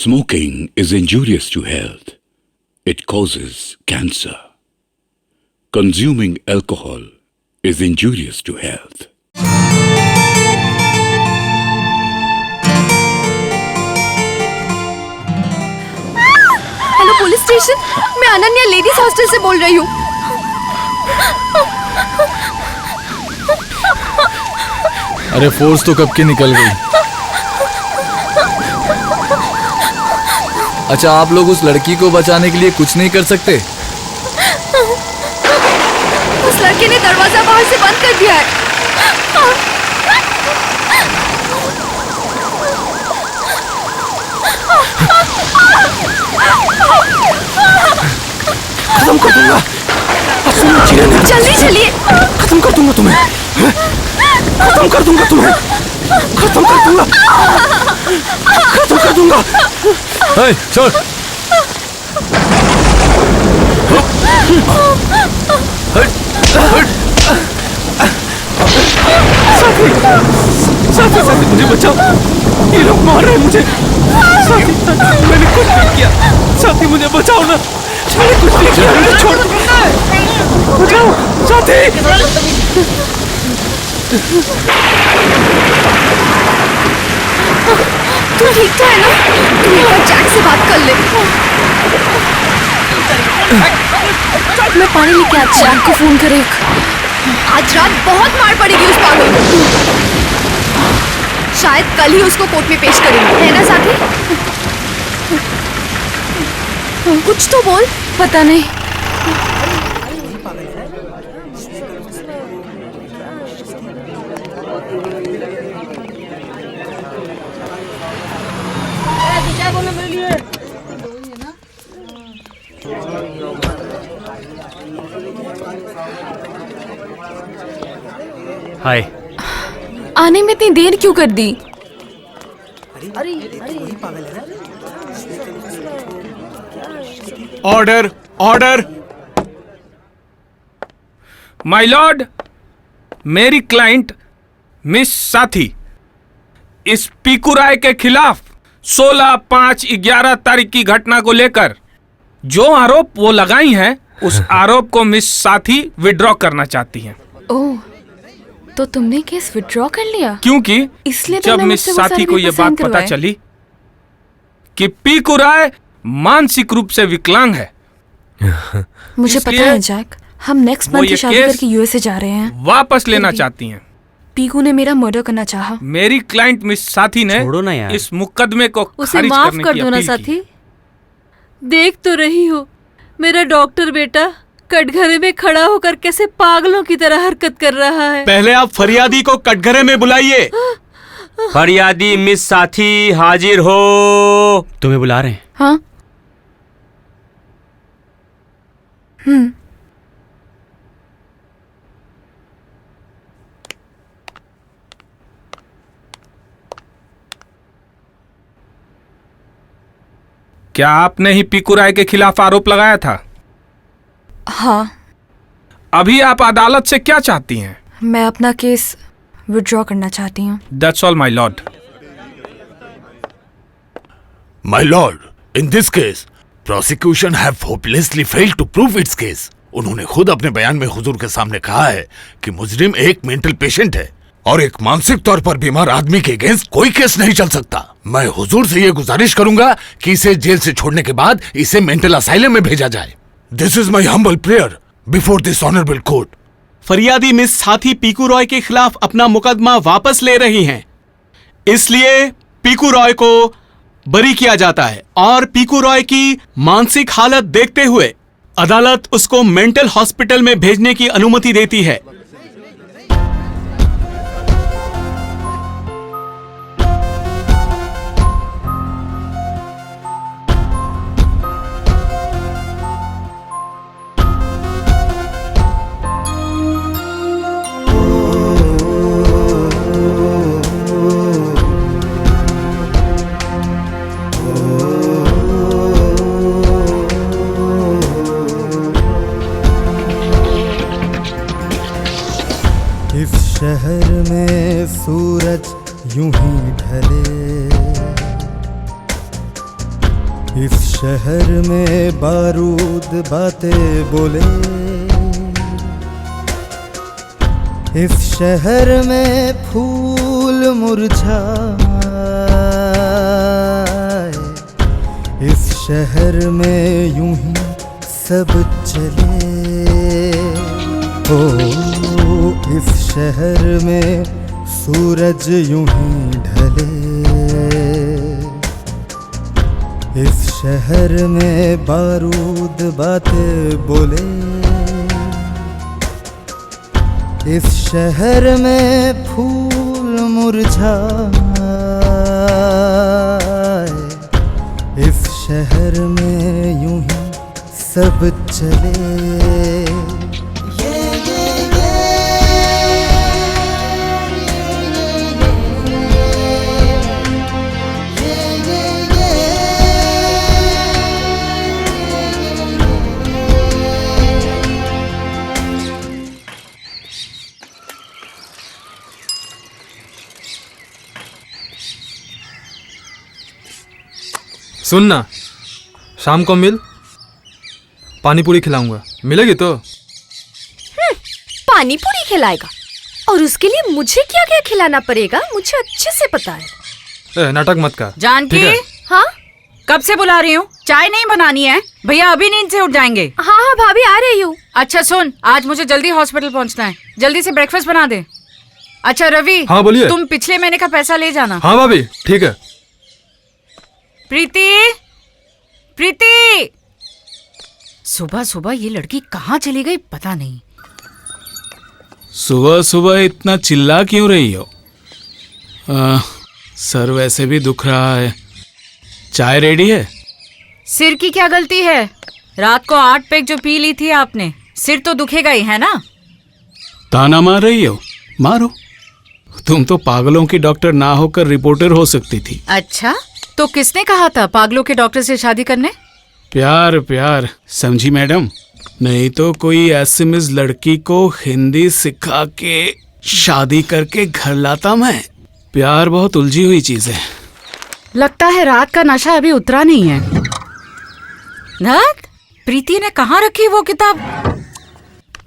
Smoking is injurious to health. It causes cancer. Consuming alcohol is injurious to health. Hello police station, मैं Ananya ladies hostel से बोल रही हूँ। अरे force तो कब की निकल गई। अच्छा, आप लोग उस लड़की को बचाने के लिए कुछ नहीं कर सकते? उस लड़के ने दरवाजा बाहर से बंद कर दिया है। खत्म कर दूंगा। जल्दी चलिए। खत्म कर दूंगा तुम्हें। खत्म कर दूंगा तुम्हें। खत्म कर दूंगा। खत्म कर दूंगा। छोड़। साथी साथी मुझे बचाओ, ये लोग मार रहे हैं मुझे। साथी साथी मैंने कुछ नहीं किया। साथी मुझे बचाओ ना, मैंने कुछ नहीं किया। मुझे छोड़ बचाओ साथी। तू ठीक तो है ना? तू एक बार जैक से बात कर ले। मैं पानी लेके आता हूँ। जैक को फोन करे। आज रात बहुत मार पड़ेगी उस पागल को। शायद कल ही उसको कोर्ट में पेश करेंगे, है ना साथी? कुछ तो बोल। पता नहीं। हाय। आने में इतनी देर क्यों कर दी? Order order. माय लॉर्ड, मेरी क्लाइंट मिस साथी इस पीकू राय के खिलाफ 16/5/11 तारीख की घटना को लेकर जो आरोप वो लगाई हैं, उस आरोप को मिस साथी विड्रॉ करना चाहती हैं। ओह, तो तुमने केस विड्रॉ कर लिया? क्योंकि इसलिए जब मिस साथी को यह बात पता चली कि पीकू राय मानसिक रूप से विकलांग है, मुझे पता है जैक, हम नेक्स्ट मंथ की शादी करके यूएसए जा रहे हैं। वापस लेना चाहती हैं। पीकू ने मेरा मर्डर करना चाहा। मेरी क्लाइंट मिस साथी ने इस मुकदमे को उसे माफ कर दो ना साथी। देख तो रही हो, मेरा डॉक्टर बेटा कटघरे में खड़ा होकर कैसे पागलों की तरह हरकत कर रहा है। पहले आप फरियादी को कटघरे में बुलाइए। फरियादी मिस साथी हाजिर हो। तुम्हें बुला रहे हैं। हाँ। क्या आपने ही पीकू राय के खिलाफ आरोप लगाया था? हाँ। अभी आप अदालत से क्या चाहती हैं? मैं अपना केस विड्रॉ करना चाहती हूँ। That's all, my lord. My lord, in this case, prosecution have hopelessly failed to prove its case. उन्होंने खुद अपने बयान में हुजूर के सामने कहा है कि मुजरिम एक मेंटल पेशेंट है और एक मानसिक तौर पर बीमार आदमी के अगेंस्ट कोई केस नहीं चल सकता। मैं हुजूर से ये गुजारिश करूंगा कि इसे जेल से छोड़ने के बाद इसे मेंटल असाइलम में भेजा जाए। This is my humble prayer before this honorable court. फरियादी मिस साथी पीकू रॉय के खिलाफ अपना मुकदमा वापस ले रही हैं, इसलिए पीकू रॉय को बरी किया जाता है और पीकू रॉय की मानसिक हालत देखते हुए अदालत उसको मेंटल हॉस्पिटल में भेजने की अनुमति देती है। शहर में सूरज यूं ही ढले, इस शहर में बारूद बातें बोले, इस शहर में फूल मुरझाए, इस शहर में यूं ही सब चले। ओ इस शहर में सूरज यूं ही ढले, इस शहर में बारूद बातें बोले, इस शहर में फूल मुरझाए, इस शहर में यूं ही सब चले। सुनना, शाम को मिल, पानी पूरी खिलाऊंगा, मिलेगी तो? पानी पूरी खिलाएगा और उसके लिए मुझे क्या क्या खिलाना पड़ेगा मुझे अच्छे से पता है। नाटक मत कर। जानकी, हाँ कब से बुला रही हूँ, चाय नहीं बनानी है? भैया अभी नींद से उठ जाएंगे। हाँ हाँ भाभी आ रही हूँ। अच्छा सुन, आज मुझे जल्दी हॉस्पिटल पहुँचना है, जल्दी से ब्रेकफास्ट बना दे। अच्छा रवि, हाँ बोलिए। तुम पिछले महीने का पैसा ले जाना। हाँ भाभी ठीक है। प्रीति, प्रीति, सुबह सुबह ये लड़की कहाँ चली गई पता नहीं। सुबह सुबह इतना चिल्ला क्यों रही हो? सर वैसे भी दुख रहा है। चाय रेडी है? सिर की क्या गलती है? रात को 8 पैक जो पी ली थी आपने, सिर तो दुखेगा ही है ना। ताना मार रही हो? मारो, तुम तो पागलों की डॉक्टर ना होकर रिपोर्टर हो सकती थी। अच्छा, तो किसने कहा था पागलों के डॉक्टर से शादी करने? प्यार प्यार समझी मैडम, नहीं तो कोई एसएमएस लड़की को हिंदी सिखा के शादी करके घर लाता मैं। प्यार बहुत उलझी हुई चीज है। लगता है रात का नशा अभी उतरा नहीं है। प्रीति ने कहाँ रखी वो किताब?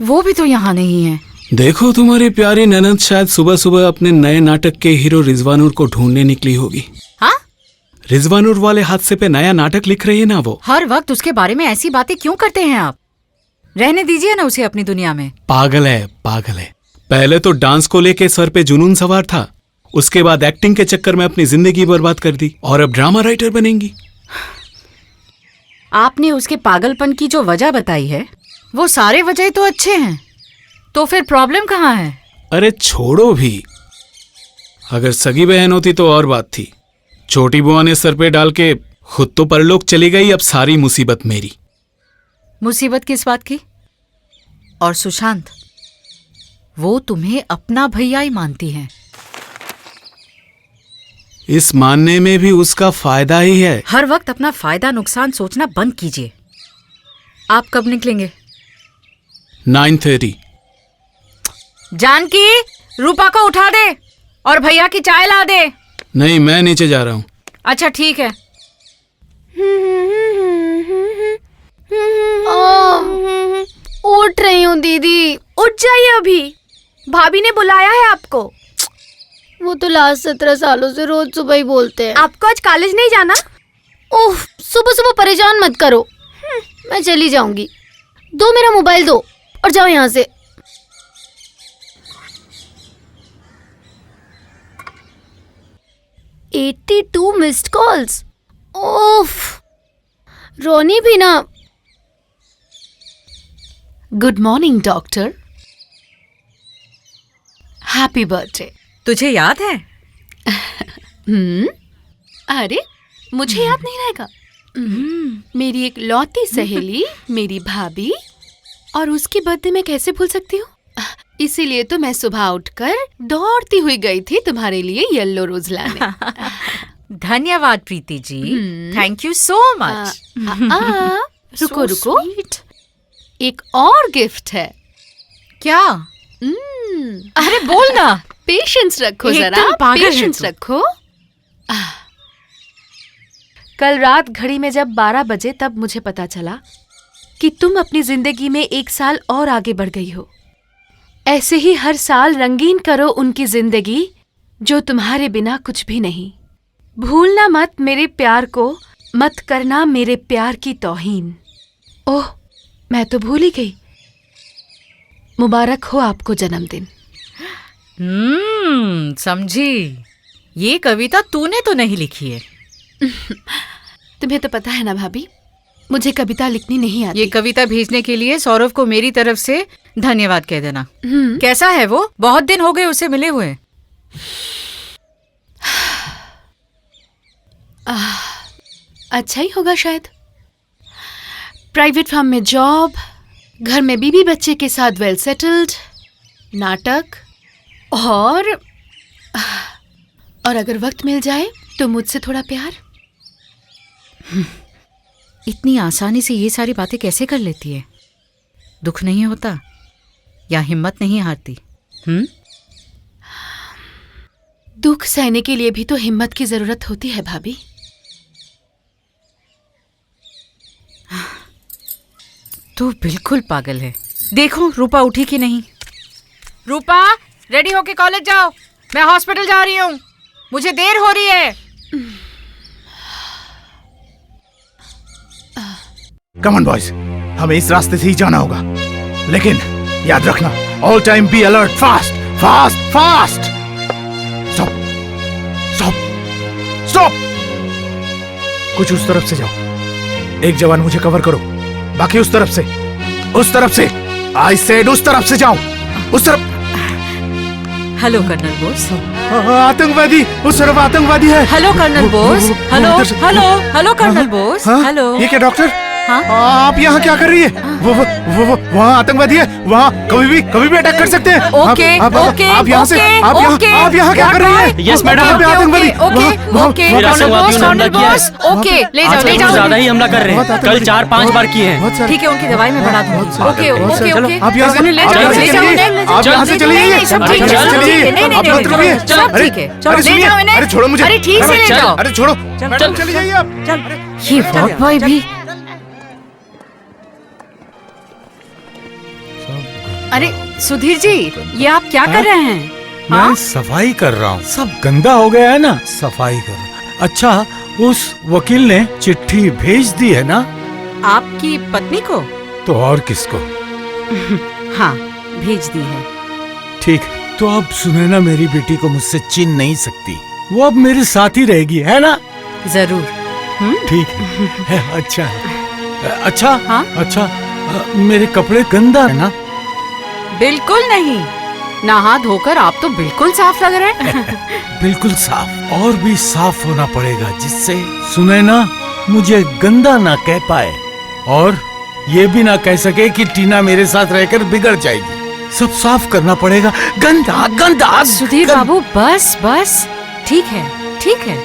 वो भी तो यहाँ नहीं है। देखो तुम्हारी प्यारी ननद शायद सुबह सुबह अपने नए नाटक के हीरो रिजवानुर को ढूंढने निकली होगी। हाँ? रिजवानुर वाले हादसे पे नया नाटक लिख रही है ना वो। हर वक्त उसके बारे में ऐसी बातें क्यों करते हैं आप? रहने दीजिए ना उसे अपनी दुनिया में। पागल है, पागल है। पहले तो डांस को लेके सर पे जुनून सवार था, उसके बाद एक्टिंग के चक्कर में अपनी जिंदगी बर्बाद कर दी और अब ड्रामा राइटर बनेंगी। आपने उसके पागलपन की जो वजह बताई है, वो सारे वजह तो अच्छे हैं, तो फिर प्रॉब्लम कहाँ है? अरे छोड़ो भी, अगर सगी बहन होती तो और बात थी। छोटी बुआ ने सर पे डाल के खुद तो परलोक चली गई, अब सारी मुसीबत मेरी। मुसीबत किस बात की? और सुशांत, वो तुम्हें अपना भैया ही मानती है। इस मानने में भी उसका फायदा ही है। हर वक्त अपना फायदा नुकसान सोचना बंद कीजिए। आप कब निकलेंगे? 9:30। जानकी, रूपा को उठा दे और भैया की चाय ला दे। नहीं, मैं नीचे जा रहा हूँ। अच्छा ठीक है। उठ रही हूँ दीदी, उठ जाइए अभी, भाभी ने बुलाया है आपको। वो तो लास्ट 17 सालों से रोज सुबह ही बोलते हैं। आपको आज कॉलेज नहीं जाना? ओह, सुबह सुबह परेशान मत करो, मैं चली जाऊंगी। दो मेरा मोबाइल दो और जाओ यहाँ से। $82 मिस्ड कॉल्स। ओफ, रोनी भी ना। Good morning doctor, happy birthday. तुझे याद है? अरे मुझे याद नहीं रहेगा। मेरी एक लौती सहेली, मेरी भाभी, और उसकी बर्थडे मैं कैसे भूल सकती हूँ? इसीलिए तो मैं सुबह उठकर दौड़ती हुई गई थी तुम्हारे लिए येलो रोज लाने। धन्यवाद Preeti ji, thank you so much. रुको रुको, एक और गिफ्ट है। क्या? अरे बोल ना। पेशेंस रखो जरा, एकदम पागल है पेशेंस तू। रखो। कल रात घड़ी में जब 12 बजे तब मुझे पता चला कि तुम अपनी जिंदगी में 1 साल और आगे बढ़ गई हो। ऐसे ही हर साल रंगीन करो उनकी जिंदगी जो तुम्हारे बिना कुछ भी नहीं। भूलना मत मेरे प्यार को, मत करना मेरे प्यार की तौहीन। ओह, मैं तो भूल ही गई। मुबारक हो आपको जन्मदिन। समझी। ये कविता तूने तो नहीं लिखी है। तुम्हें तो पता है ना भाभी, मुझे कविता लिखनी नहीं आती। ये कविता भेजने के लिए सौरभ को मेरी तरफ से धन्यवाद कह देना। कैसा है वो? बहुत दिन हो गए उसे मिले हुए। अच्छा ही होगा शायद। प्राइवेट फर्म में जॉब, घर में बीवी बच्चे के साथ वेल सेटल्ड, नाटक और अगर वक्त मिल जाए तो मुझसे थोड़ा प्यार। इतनी आसानी से ये सारी बातें कैसे कर लेती है? दुख नहीं होता या हिम्मत नहीं हारती? दुख सहने के लिए भी तो हिम्मत की जरूरत होती है भाभी। तू बिल्कुल पागल है। देखो रूपा उठी कि नहीं। रूपा, रेडी होके कॉलेज जाओ, मैं हॉस्पिटल जा रही हूँ, मुझे देर हो रही है। कम ऑन बॉयज, हमें इस रास्ते से ही जाना होगा, लेकिन याद रखना, all time be alert, fast fast fast. Stop stop stop. कुछ उस तरफ से जाओ। एक जवान मुझे कवर करो, बाकी उस तरफ से, उस तरफ से। आई सेड उस तरफ से जाओ, उस तरफ। Hello colonel Bose. आतंकवादी, उस तरफ आतंकवादी है। Hello colonel Bose. Hello hello hello colonel Bose. Hello. ये क्या डॉक्टर? हाँ? आप यहाँ क्या कर रही है? वो वहाँ आतंकवादी है, वहाँ कभी भी अटैक कर सकते हैं। Okay okay. आप यहाँ से, आप यहाँ क्या कर रही है? Yes madam. आतंकवादी। Okay colonel Bose. ओके ले जाओ ले जाओ। ज्यादा ही हमला कर रहे हैं, कल 4-5 बार किए हैं। ठीक है, उनकी दवाई में बढ़ा दूंगी। Okay okay okay. आप यहाँ से, आप यहाँ से चलिए, आप मत रुकिए। सब ठीक है, अरे सुनिए, अरे छोड़ो मुझे। अरे ठीक से ले जाओ। अरे छोड़ो मैडम, चली जाइए आप। ये वॉर्ड बॉय भी। अरे सुधीर जी, ये आप क्या कर रहे हैं? मैं सफाई कर रहा हूँ। सब गंदा हो गया है ना, सफाई कर रहा हूँ। अच्छा, उस वकील ने चिट्ठी भेज दी है ना? आपकी पत्नी को? तो और किसको? हाँ, भेज दी है। ठीक है, तो अब सुनैना मेरी बेटी को मुझसे छीन नहीं सकती। वो अब मेरे साथ ही रहेगी, है ना? जरूर। ठीक है, अच्छा है। अच्छा हाँ? अच्छा, मेरे कपड़े गंदा है ना? बिल्कुल नहीं, नहा धोकर आप तो बिल्कुल साफ लग रहे हैं। बिल्कुल साफ, और भी साफ होना पड़ेगा, जिससे सुनैना मुझे गंदा ना कह पाए और ये भी ना कह सके कि टीना मेरे साथ रहकर बिगड़ जाएगी। सब साफ करना पड़ेगा, गंदा गंदा। सुधीर बाबू बस बस, ठीक है ठीक है।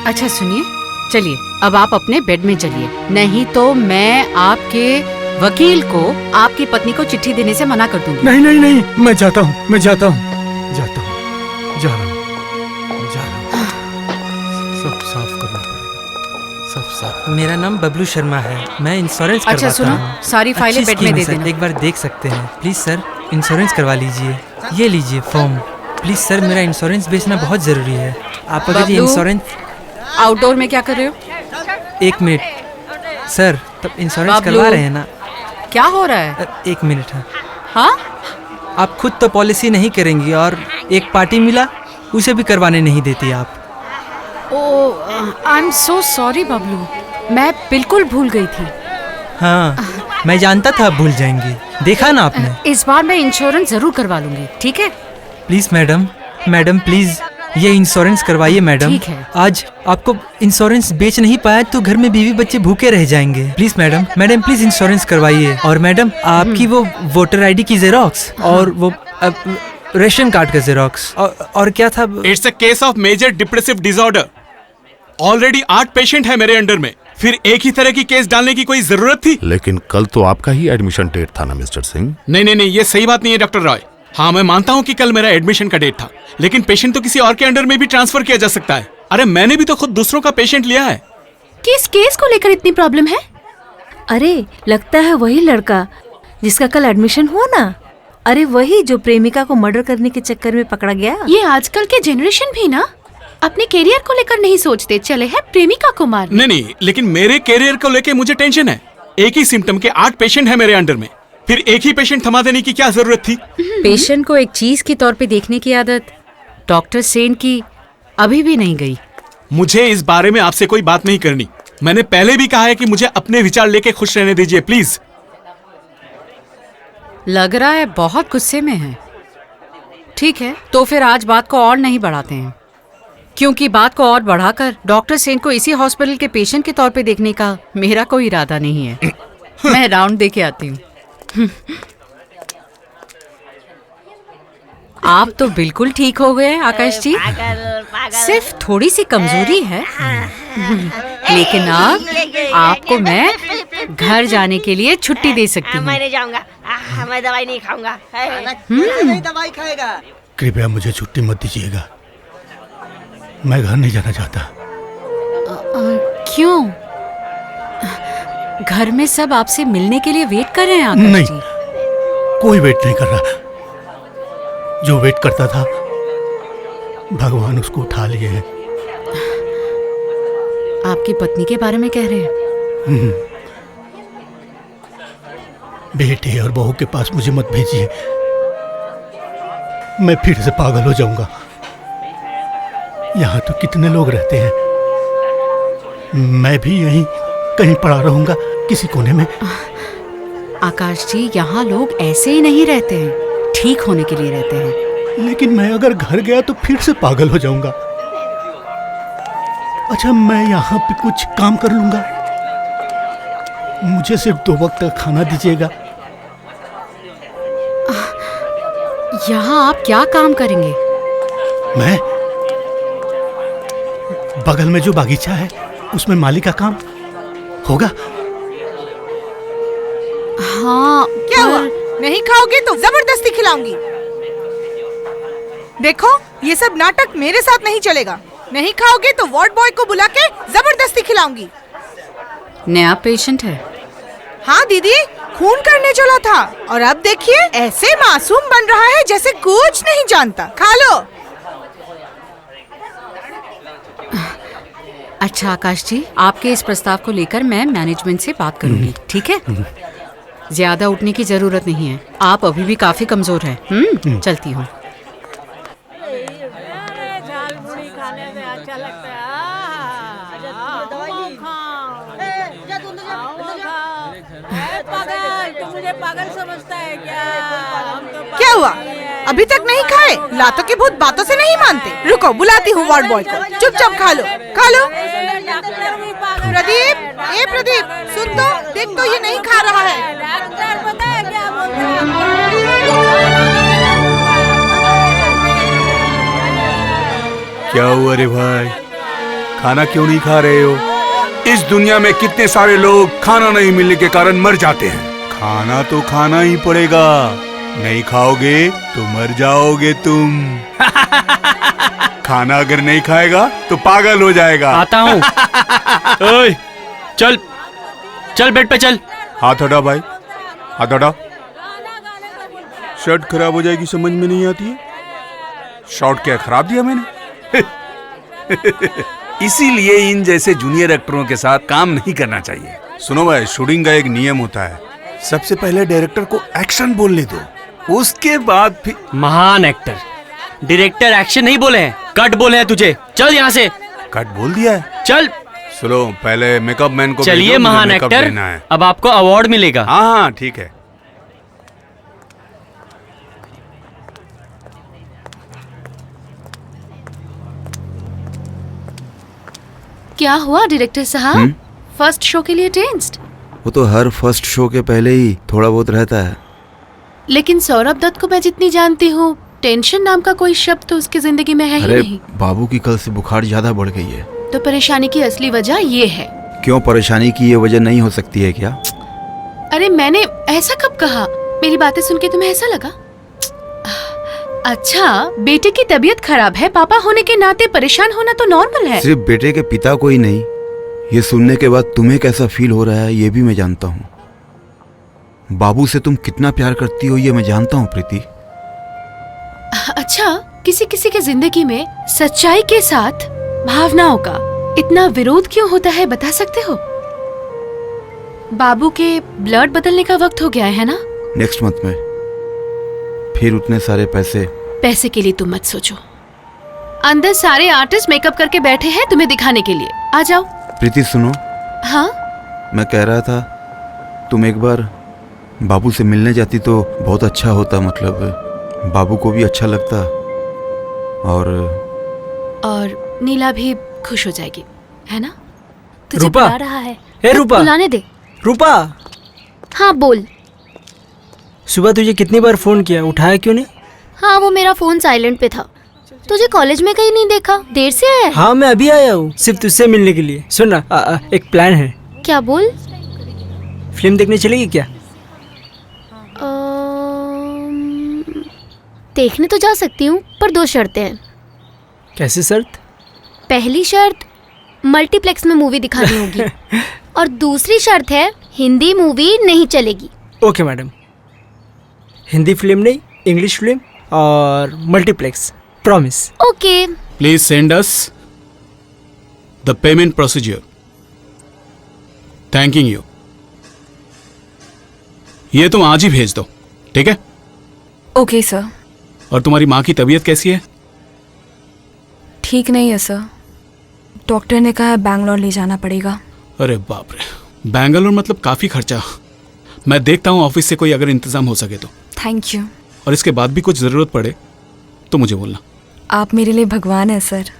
अच्छा सुनिए, चलिए अब आप अपने बेड में चलिए, नहीं तो मैं आपके वकील को आपकी पत्नी को चिट्ठी देने से मना कर दूंगी। नहीं नहीं नहीं, मैं जाता हूँ, मैं जाता हूँ, जाता हूँ, जा रहा हूँ, जा रहा हूँ। सब साफ करना पड़ेगा, सब साफ। मेरा नाम बबलू शर्मा है, मैं इंश्योरेंस करवाता हूँ। अच्छा सुनो, सारी फाइलें बेड में दे देना। एक बार देख सकते हैं प्लीज सर, इंश्योरेंस करवा लीजिए। ये लीजिए फॉर्म, प्लीज सर, मेरा इंश्योरेंस बेचना बहुत जरूरी है। आप अगर ये इंश्योरेंस। आउटडोर में क्या कर रहे हो? 1 मिनट सर, तब इंश्योरेंस करवा रहे हैं ना? क्या हो रहा है? 1 मिनट है। हाँ? आप खुद तो पॉलिसी नहीं करेंगी और एक पार्टी मिला उसे भी करवाने नहीं देती आप। I am so sorry Bablu, मैं बिल्कुल भूल गई थी। हाँ, मैं जानता था आप भूल जाएंगी, देखा ना आपने। इस बार मैं इंश्योरेंस जरूर करवा लूंगी, ठीक है? प्लीज मैडम, मैडम प्लीज ये इंश्योरेंस करवाइए मैडम। ठीक है। आज आपको इंश्योरेंस बेच नहीं पाया तो घर में बीवी बच्चे भूखे रह जाएंगे। Please madam, madam please insurance करवाइए। और मैडम आपकी वो वोटर आईडी की जेरोक्स और वो रेशन कार्ड का जेरोक्स और क्या था? It's a case of major depressive disorder. Already 8 patient है मेरे अंडर में, फिर एक ही तरह की केस डालने की कोई जरूरत थी? लेकिन कल तो आपका ही एडमिशन डेट था ना मिस्टर सिंह? नहीं नहीं नहीं, ये सही बात नहीं है डॉक्टर रॉय। हाँ मैं मानता हूँ कि कल मेरा एडमिशन का डेट था, लेकिन पेशेंट तो किसी और के अंडर में भी ट्रांसफर किया जा सकता है। अरे मैंने भी तो खुद दूसरों का पेशेंट लिया है। कि इस केस को लेकर इतनी प्रॉब्लम है? अरे लगता है वही लड़का जिसका कल एडमिशन हुआ ना। अरे वही जो प्रेमिका को मर्डर करने के चक्कर में पकड़ा गया। ये आजकल के जनरेशन भी ना अपने करियर को लेकर नहीं सोचते, चले है प्रेमिका को मारने। नहीं, लेकिन मेरे करियर को लेके मुझे टेंशन है। एक ही सिम्टम के 8 पेशेंट है मेरे अंडर में, फिर एक ही पेशेंट थमा देने की क्या जरूरत थी? पेशेंट को एक चीज के तौर पे देखने की आदत डॉक्टर सेन की अभी भी नहीं गई। मुझे इस बारे में आपसे कोई बात नहीं करनी। मैंने पहले भी कहा है कि मुझे अपने विचार लेके खुश रहने दीजिए प्लीज। लग रहा है बहुत गुस्से में है। ठीक है, तो फिर आज बात को और नहीं बढ़ाते हैं, क्योंकि बात को और बढ़ाकर डॉक्टर सेन को इसी हॉस्पिटल के पेशेंट के तौर पे देखने का मेरा कोई इरादा नहीं है। मैं राउंड दे के आती हूँ। आप तो बिल्कुल ठीक हो गए आकाश जी, सिर्फ थोड़ी सी कमजोरी है, लेकिन अब आपको मैं घर जाने के लिए छुट्टी दे सकती हूँ। मैं नहीं जाऊंगा, मैं दवाई नहीं खाऊंगा। दवाई खाएगा। कृपया मुझे छुट्टी मत दीजिएगा, मैं घर नहीं जाना चाहता। क्यों? घर में सब आपसे मिलने के लिए वेट कर रहे हैं आकाश नहीं, जी। कोई वेट नहीं कर रहा। जो वेट करता था भगवान उसको उठा लिए हैं। आपकी पत्नी के बारे में कह रहे हैं? बेटे और बहू के पास मुझे मत भेजिए, मैं फिर से पागल हो जाऊंगा। यहाँ तो कितने लोग रहते हैं, मैं भी यहीं कहीं पड़ा रहूंगा किसी कोने में। आकाश जी, यहाँ लोग ऐसे ही नहीं रहते हैं, ठीक होने के लिए रहते हैं। लेकिन मैं अगर घर गया तो फिर से पागल हो जाऊंगा। अच्छा, मैं यहाँ पे कुछ काम कर लूंगा, मुझे सिर्फ 2 वक्त का खाना दीजिएगा। यहाँ आप क्या काम करेंगे? मैं बगल में जो बागीचा है उसमें माली का काम होगा। हाँ, क्या हुआ? नहीं खाओगे तो जबरदस्ती खिलाऊंगी। देखो, ये सब नाटक मेरे साथ नहीं चलेगा। नहीं खाओगे तो वार्ड बॉय को बुला के जबरदस्ती खिलाऊंगी। नया पेशेंट है? हाँ दीदी, खून करने चला था और अब देखिए ऐसे मासूम बन रहा है जैसे कुछ नहीं जानता। खा लो। अच्छा आकाश जी, आपके इस प्रस्ताव को लेकर मैं मैनेजमेंट से बात करूंगी, ठीक है? ज्यादा उठने की जरूरत नहीं है, आप अभी भी काफी कमजोर हैं। चलती हूँ। पागल समझता है क्या हुआ? अभी तक नहीं खाए? लातों के भूत बातों से नहीं मानते। रुको, बुलाती हूँ वार्ड बॉय को। चुपचाप खा लो, खा लो। प्रदीप, ए प्रदीप, सुन तो, देख तो ये नहीं खा रहा है। क्या हुआ रे भाई, खाना क्यों नहीं खा रहे हो? इस दुनिया में कितने सारे लोग खाना नहीं मिलने के कारण मर जाते हैं। खाना तो खाना ही पड़ेगा, नहीं खाओगे तो मर जाओगे तुम। खाना अगर नहीं खाएगा तो पागल हो जाएगा। आता हूँ। ओए, चल चल बेड पे चल। हाथ हटा भाई, हाथ हटा। शर्ट खराब हो जाएगी, समझ में नहीं आती है। शॉर्ट क्या खराब दिया मैंने? इसीलिए इन जैसे जूनियर एक्टरों के साथ काम नहीं करना चाहिए। सुनो भाई, शूटिंग का एक नियम होता है, सबसे पहले डायरेक्टर को एक्शन बोलने दो, उसके बाद फिर। महान एक्टर, डायरेक्टर एक्शन नहीं बोले हैं, कट बोले हैं तुझे। चल यहाँ से। कट बोल दिया है? चल। सुनो, पहले मेकअप मैन को चलिए महान एक्टर, अब आपको अवार्ड मिलेगा। हाँ हाँ ठीक है। क्या हुआ डायरेक्टर साहब? फर्स्ट शो के लिए टेंस्ड? वो तो हर फर्स्ट शो के पहले ही थोड़ा बहुत रहता है। लेकिन सौरभ दत्त को मैं जितनी जानती हूँ, टेंशन नाम का कोई शब्द तो उसकी जिंदगी में है ही नहीं। बाबू की कल से बुखार ज्यादा बढ़ गई है। तो परेशानी की असली वजह ये है। क्यों, परेशानी की ये वजह नहीं हो सकती है क्या? अरे मैंने ऐसा कब कहा? मेरी बातें सुन के तुम्हें ऐसा लगा? अच्छा, बेटे की तबीयत खराब है, पापा होने के नाते परेशान होना तो नॉर्मल है। सिर्फ बेटे के पिता को ही नहीं, ये सुनने के बाद तुम्हें कैसा फील हो रहा है ये भी मैं जानता हूँ। बाबू से तुम कितना प्यार करती हो ये मैं जानता हूँ प्रीति। अच्छा, किसी किसी के जिंदगी में सच्चाई के साथ भावनाओं का इतना विरोध क्यों होता है, बता सकते हो? बाबू के ब्लड बदलने का वक्त हो गया है ना? नेक्स्ट मंथ में। फिर उतने सारे पैसे के लिए तुम मत सोचो। अंदर सारे आर्टिस्ट मेकअप करके बैठे हैं तुम्हें दिखाने के लिए। आ जाओ। प्रीति सुनो। हाँ? मैं कह रहा था तुम एक बार बाबू से मिलने जाती तो बहुत अच्छा होता, मतलब बाबू को भी अच्छा लगता और नीला भी खुश हो जाएगी, है ना? तुझे रूपा। बुला रहा है। ए रूपा। बुलाने दे। रूपा, हाँ बोल। सुबह तुझे कितनी बार फोन किया, उठाया क्यों नहीं? हाँ वो मेरा फोन साइलेंट पे था। तुझे कॉलेज में कहीं नहीं देखा, देर से आया है? हाँ मैं अभी आया हूँ सिर्फ तुझसे मिलने के लिए। सुन ना, एक प्लान है। क्या? बोल। फिल्म देखने चलेगी क्या? देखने तो जा सकती हूँ पर 2 शर्तें हैं। कैसे शर्त? पहली शर्त मल्टीप्लेक्स में मूवी दिखानी होगी और दूसरी शर्त है हिंदी मूवी नहीं चलेगी। ओके मैडम, हिंदी फिल्म नहीं, इंग्लिश फिल्म और multiplex, promise. Okay. Please send us the payment procedure. Thanking you. ये तुम आज ही भेज दो, ठीक है? Okay sir. और तुम्हारी माँ की तबीयत कैसी है? ठीक नहीं है सर, डॉक्टर ने कहा बैंगलोर ले जाना पड़ेगा। अरे बाप रे, बैंगलोर मतलब काफी खर्चा। मैं देखता हूँ ऑफिस से कोई अगर इंतजाम हो सके तो। Thank you. और इसके बाद भी कुछ जरूरत पड़े तो मुझे बोलना। आप मेरे लिए भगवान है सर।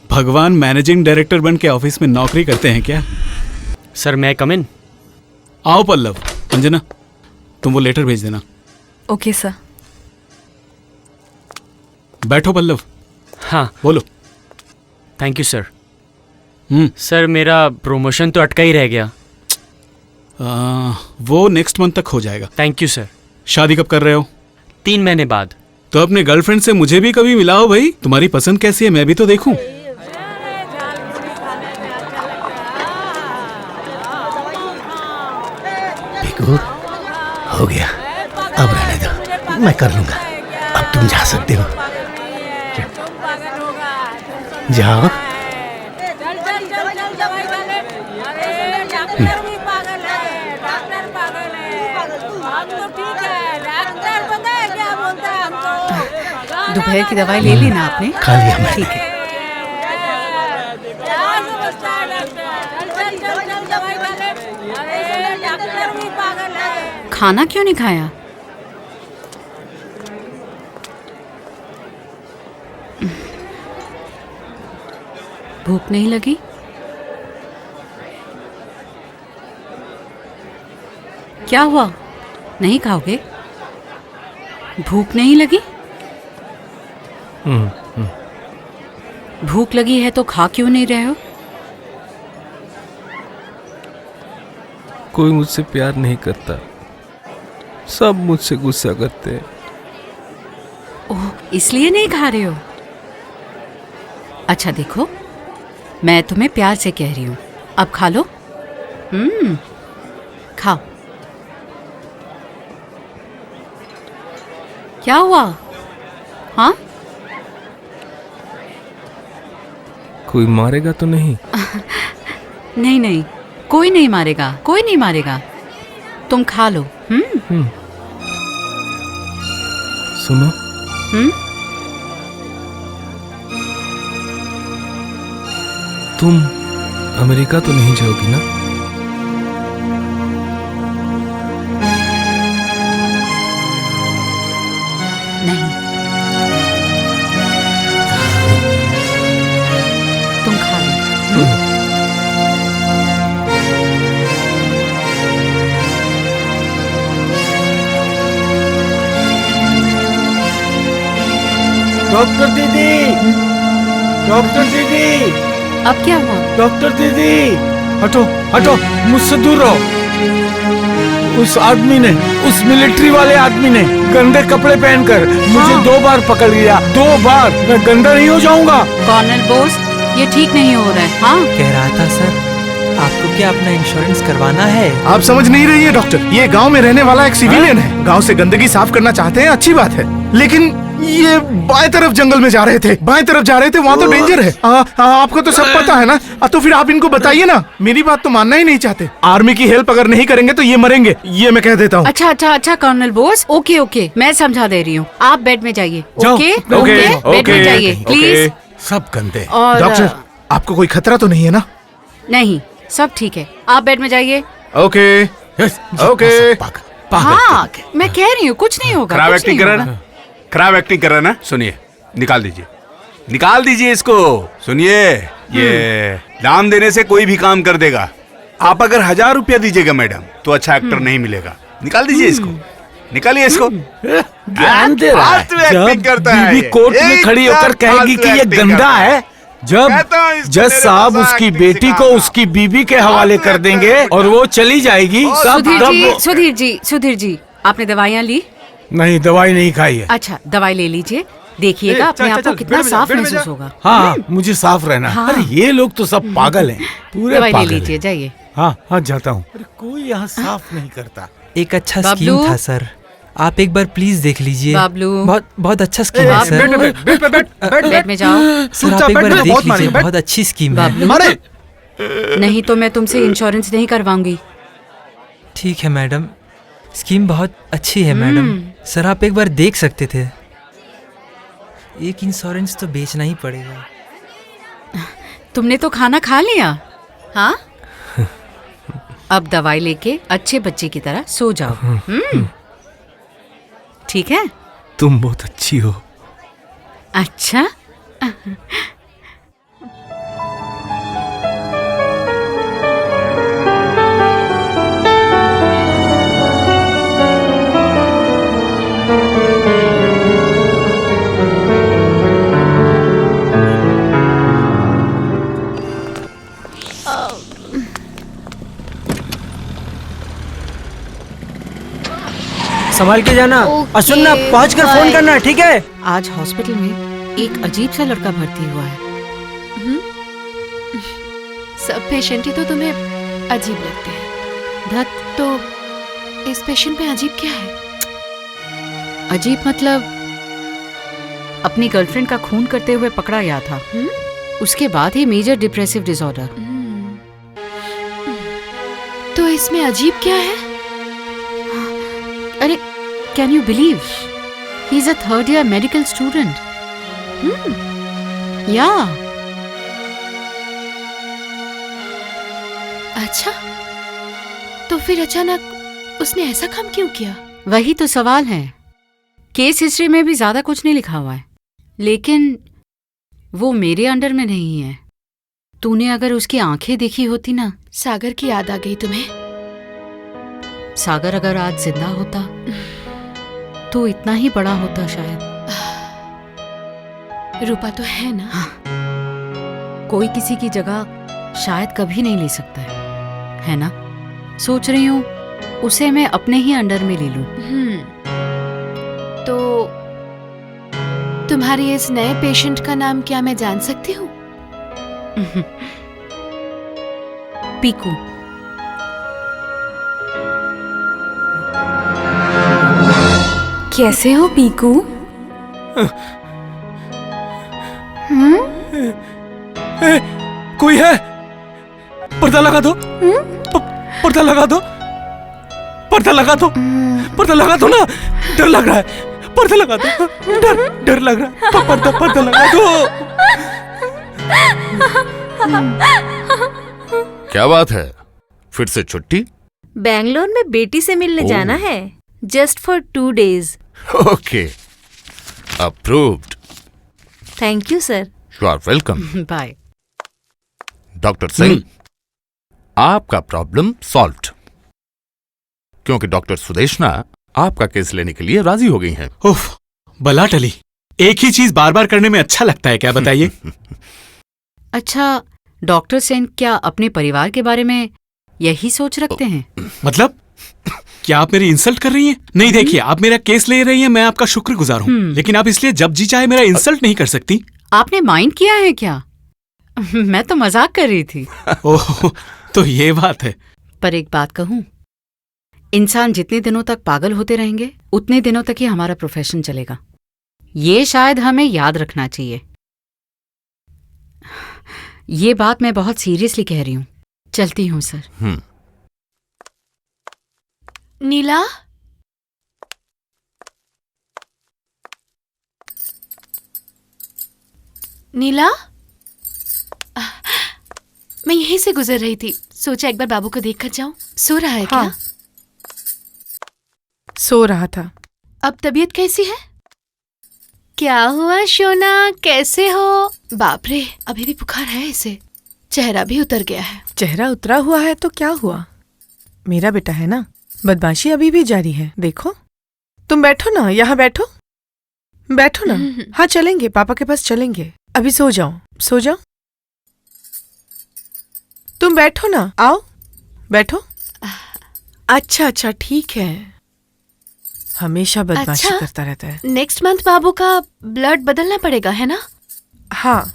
भगवान मैनेजिंग डायरेक्टर बन के ऑफिस में नौकरी करते हैं क्या? सर मैं कम इन? आओ पल्लव, अंजना तुम वो लेटर भेज देना। Okay sir. बैठो पल्लव। हाँ बोलो। Thank you sir. सर मेरा प्रमोशन तो अटका ही रह गया। वो नेक्स्ट मंथ तक हो जाएगा। Thank you sir. शादी कब कर रहे हो? 3 महीने बाद। तो अपने गर्लफ्रेंड से मुझे भी कभी मिलाओ भाई, तुम्हारी पसंद कैसी है मैं भी तो देखूं। हो गया, अब रहने दो, मैं कर लूंगा। अब तुम जा सकते हो, जाओ। दोपहर की दवाई ले ली ना आपने? खा लिया मैंने। ठीक है। खाना क्यों नहीं खाया? भूख नहीं लगी? क्या हुआ, नहीं खाओगे? भूख नहीं लगी? भूख लगी है तो खा क्यों नहीं रहे हो? कोई मुझसे प्यार नहीं करता, सब मुझसे गुस्सा करते हैं। ओह, इसलिए नहीं खा रहे हो? अच्छा देखो, मैं तुम्हें प्यार से कह रही हूँ, अब खा लो। खाओ। क्या हुआ? हाँ? कोई मारेगा तो नहीं? नहीं नहीं, कोई नहीं मारेगा, कोई नहीं मारेगा। तुम खा लो। सुनो। तुम अमेरिका तो नहीं जाओगी ना? नहीं। तुम खा लो। डॉक्टर दीदी, डॉक्टर दीदी। अब क्या हुआ? डॉक्टर दीदी, हटो हटो, मुझसे दूर रहो। उस आदमी ने, उस मिलिट्री वाले आदमी ने गंदे कपड़े पहनकर मुझे 2 बार पकड़ लिया। 2 बार। मैं गंदा नहीं हो जाऊंगा? कर्नल बोस, ये ठीक नहीं हो रहा है। हाँ कह रहा था सर, आपको क्या अपना इंश्योरेंस करवाना है? आप समझ नहीं रही है डॉक्टर, ये गांव में रहने वाला एक सिविलियन है। गांव से गंदगी साफ करना चाहते हैं, अच्छी बात है, लेकिन ये बाएं तरफ जंगल में जा रहे थे, बाएं तरफ जा रहे थे, वहाँ तो डेंजर है। आपको तो सब पता है ना। तो फिर आप इनको बताइए ना, मेरी बात तो मानना ही नहीं चाहते। आर्मी की हेल्प अगर नहीं करेंगे तो ये मरेंगे, ये मैं कह देता हूँ। अच्छा अच्छा अच्छा कर्नल बोस, ओके ओके, मैं समझा दे रही हूँ, आप बेड में जाइए। ओके ओके, बेड में जाइए प्लीज। सब गंदे। और डॉक्टर, आपको कोई खतरा तो नहीं है ना? नहीं, सब ठीक है, आप बेड में जाइए। Okay okay. हाँ मैं कह रही हूँ कुछ नहीं होगा। खराब कुछ एक्टिंग नहीं कर रहा होगा। ना, खराब एक्टिंग कर रहा ना। सुनिए, निकाल दीजिए, निकाल दीजिए इसको। सुनिए, ये दाम देने से कोई भी काम कर देगा। आप अगर 1000 रुपया दीजिएगा मैडम तो अच्छा एक्टर नहीं मिलेगा। निकाल दीजिए इसको, निकालिए इसको। ज्ञान दे रहा है। एक्टिंग करता है बीबी कोर्ट में खड़ी होकर कहेगी कि ये गंदा है, जब जज साहब उसकी बेटी को उसकी बीबी के हवाले कर देंगे और वो चली जाएगी, सुधीर जी, आपने दवाइयाँ ली? नहीं, दवाई नहीं खाई है। अच्छा, दवाई ले लीजिए, देखिएगा अपने आप को कितना साफ महसूस होगा। हाँ, मुझे साफ रहना। हाँ। अरे ये लोग तो सब पागल हैं, पूरे दवाई ले पागल लीजिए, हैं। जाइए। हाँ हाँ, जाता हूँ। अरे कोई यहाँ साफ नहीं करता। एक अच्छा बाबलू। स्कीम था सर, आप एक बार प्लीज देख लीजिए। बाबलू। बहुत बहुत अच्छा स्कीम है सर। बेड में जाओ। सर आप एक बार देख लीजिए, बहुत अच्छी स्कीम है। नहीं तो मैं तुमसे इंश्योरेंस नहीं करवाऊंगी। ठीक है मैडम, स्कीम बहुत अच्छी है मैडम। सर आप एक बार देख सकते थे। एक इंश्योरेंस तो बेचना ही पड़ेगा। तुमने तो खाना खा लिया? हाँ अब दवाई लेके अच्छे बच्चे की तरह सो जाओ। ठीक है? तुम बहुत अच्छी हो। अच्छा संभाल के जाना। और सुनना, पहुंच कर फोन करना, ठीक है? आज हॉस्पिटल में एक अजीब सा लड़का भर्ती हुआ है। सब पेशेंट ही तो तुम्हें अजीब लगते हैं। धत, तो इस पेशेंट में अजीब क्या है? अजीब मतलब अपनी गर्लफ्रेंड का खून करते हुए पकड़ा गया था। उसके बाद ही मेजर डिप्रेसिव डिसऑर्डर। तो इसमें अजीब क्या है? अरे can you believe, he is a third year medical student. या अच्छा, तो फिर अचानक उसने ऐसा काम क्यों किया? वही तो सवाल है। केस हिस्ट्री में भी ज्यादा कुछ नहीं लिखा हुआ है, लेकिन वो मेरे अंडर में नहीं है। तूने अगर उसकी आंखें देखी होती ना। सागर की याद आ गई तुम्हें? सागर अगर आज जिंदा होता तो इतना ही बड़ा होता शायद। रूपा तो है ना? कोई किसी की जगह शायद कभी नहीं ले सकता है ना? सोच रही हूँ उसे मैं अपने ही अंडर में ले लूं। तो तुम्हारी इस नए पेशेंट का नाम क्या मैं जान सकती हूँ? पीकू। कैसे हो पीकू? कोई है? पर्दा लगा दो। पर्दा लगा दो। पर्दा लगा दो। पर्दा लगा दो ना, डर लग रहा है। पर्दा लगा दो, डर लग रहा है। पर्दा लगा दो। क्या बात है, फिर से छुट्टी? बैंगलोर में बेटी से मिलने जाना है, just for 2 days। Okay, approved. Thank you sir. You are welcome. Bye. Doctor Singh, आपका प्रॉब्लम सॉल्व्ड, क्योंकि डॉक्टर सुदेशना आपका केस लेने के लिए राजी हो गई हैं। उफ, बला टली। एक ही चीज बार बार करने में अच्छा लगता है क्या, बताइए? अच्छा, डॉक्टर सेन क्या अपने परिवार के बारे में यही सोच रखते हैं? मतलब क्या आप मेरी इंसल्ट कर रही हैं? नहीं, देखिए, आप मेरा केस ले रही हैं, मैं आपका शुक्रगुजार हूँ, लेकिन आप इसलिए जब जी चाहे मेरा इंसल्ट नहीं कर सकती। आपने माइंड किया है क्या? मैं तो मजाक कर रही थी। ओह, तो ये बात है। पर एक बात कहूं, इंसान जितने दिनों तक पागल होते रहेंगे उतने दिनों तक ही हमारा प्रोफेशन चलेगा। ये शायद हमें याद रखना चाहिए। ये बात मैं बहुत सीरियसली कह रही हूं। चलती हूं सर। नीला, नीला, मैं यहीं से गुजर रही थी, सोचा एक बार बाबू को देख कर जाऊं। सो रहा है क्या? हाँ, सो रहा था। अब तबीयत कैसी है? क्या हुआ शोना, कैसे हो? बाप रे, अभी भी बुखार है इसे, चेहरा भी उतर गया है। चेहरा उतरा हुआ है तो क्या हुआ, मेरा बेटा है ना, बदमाशी अभी भी जारी है। देखो, तुम बैठो ना, यहाँ बैठो, बैठो ना। हाँ चलेंगे, पापा के पास चलेंगे। अभी सो जाओ, सो जाओ। तुम बैठो ना, आओ बैठो। अच्छा अच्छा ठीक है, हमेशा बदमाशी करता रहता है। नेक्स्ट मंथ बाबू का ब्लड बदलना पड़ेगा, है ना? हाँ।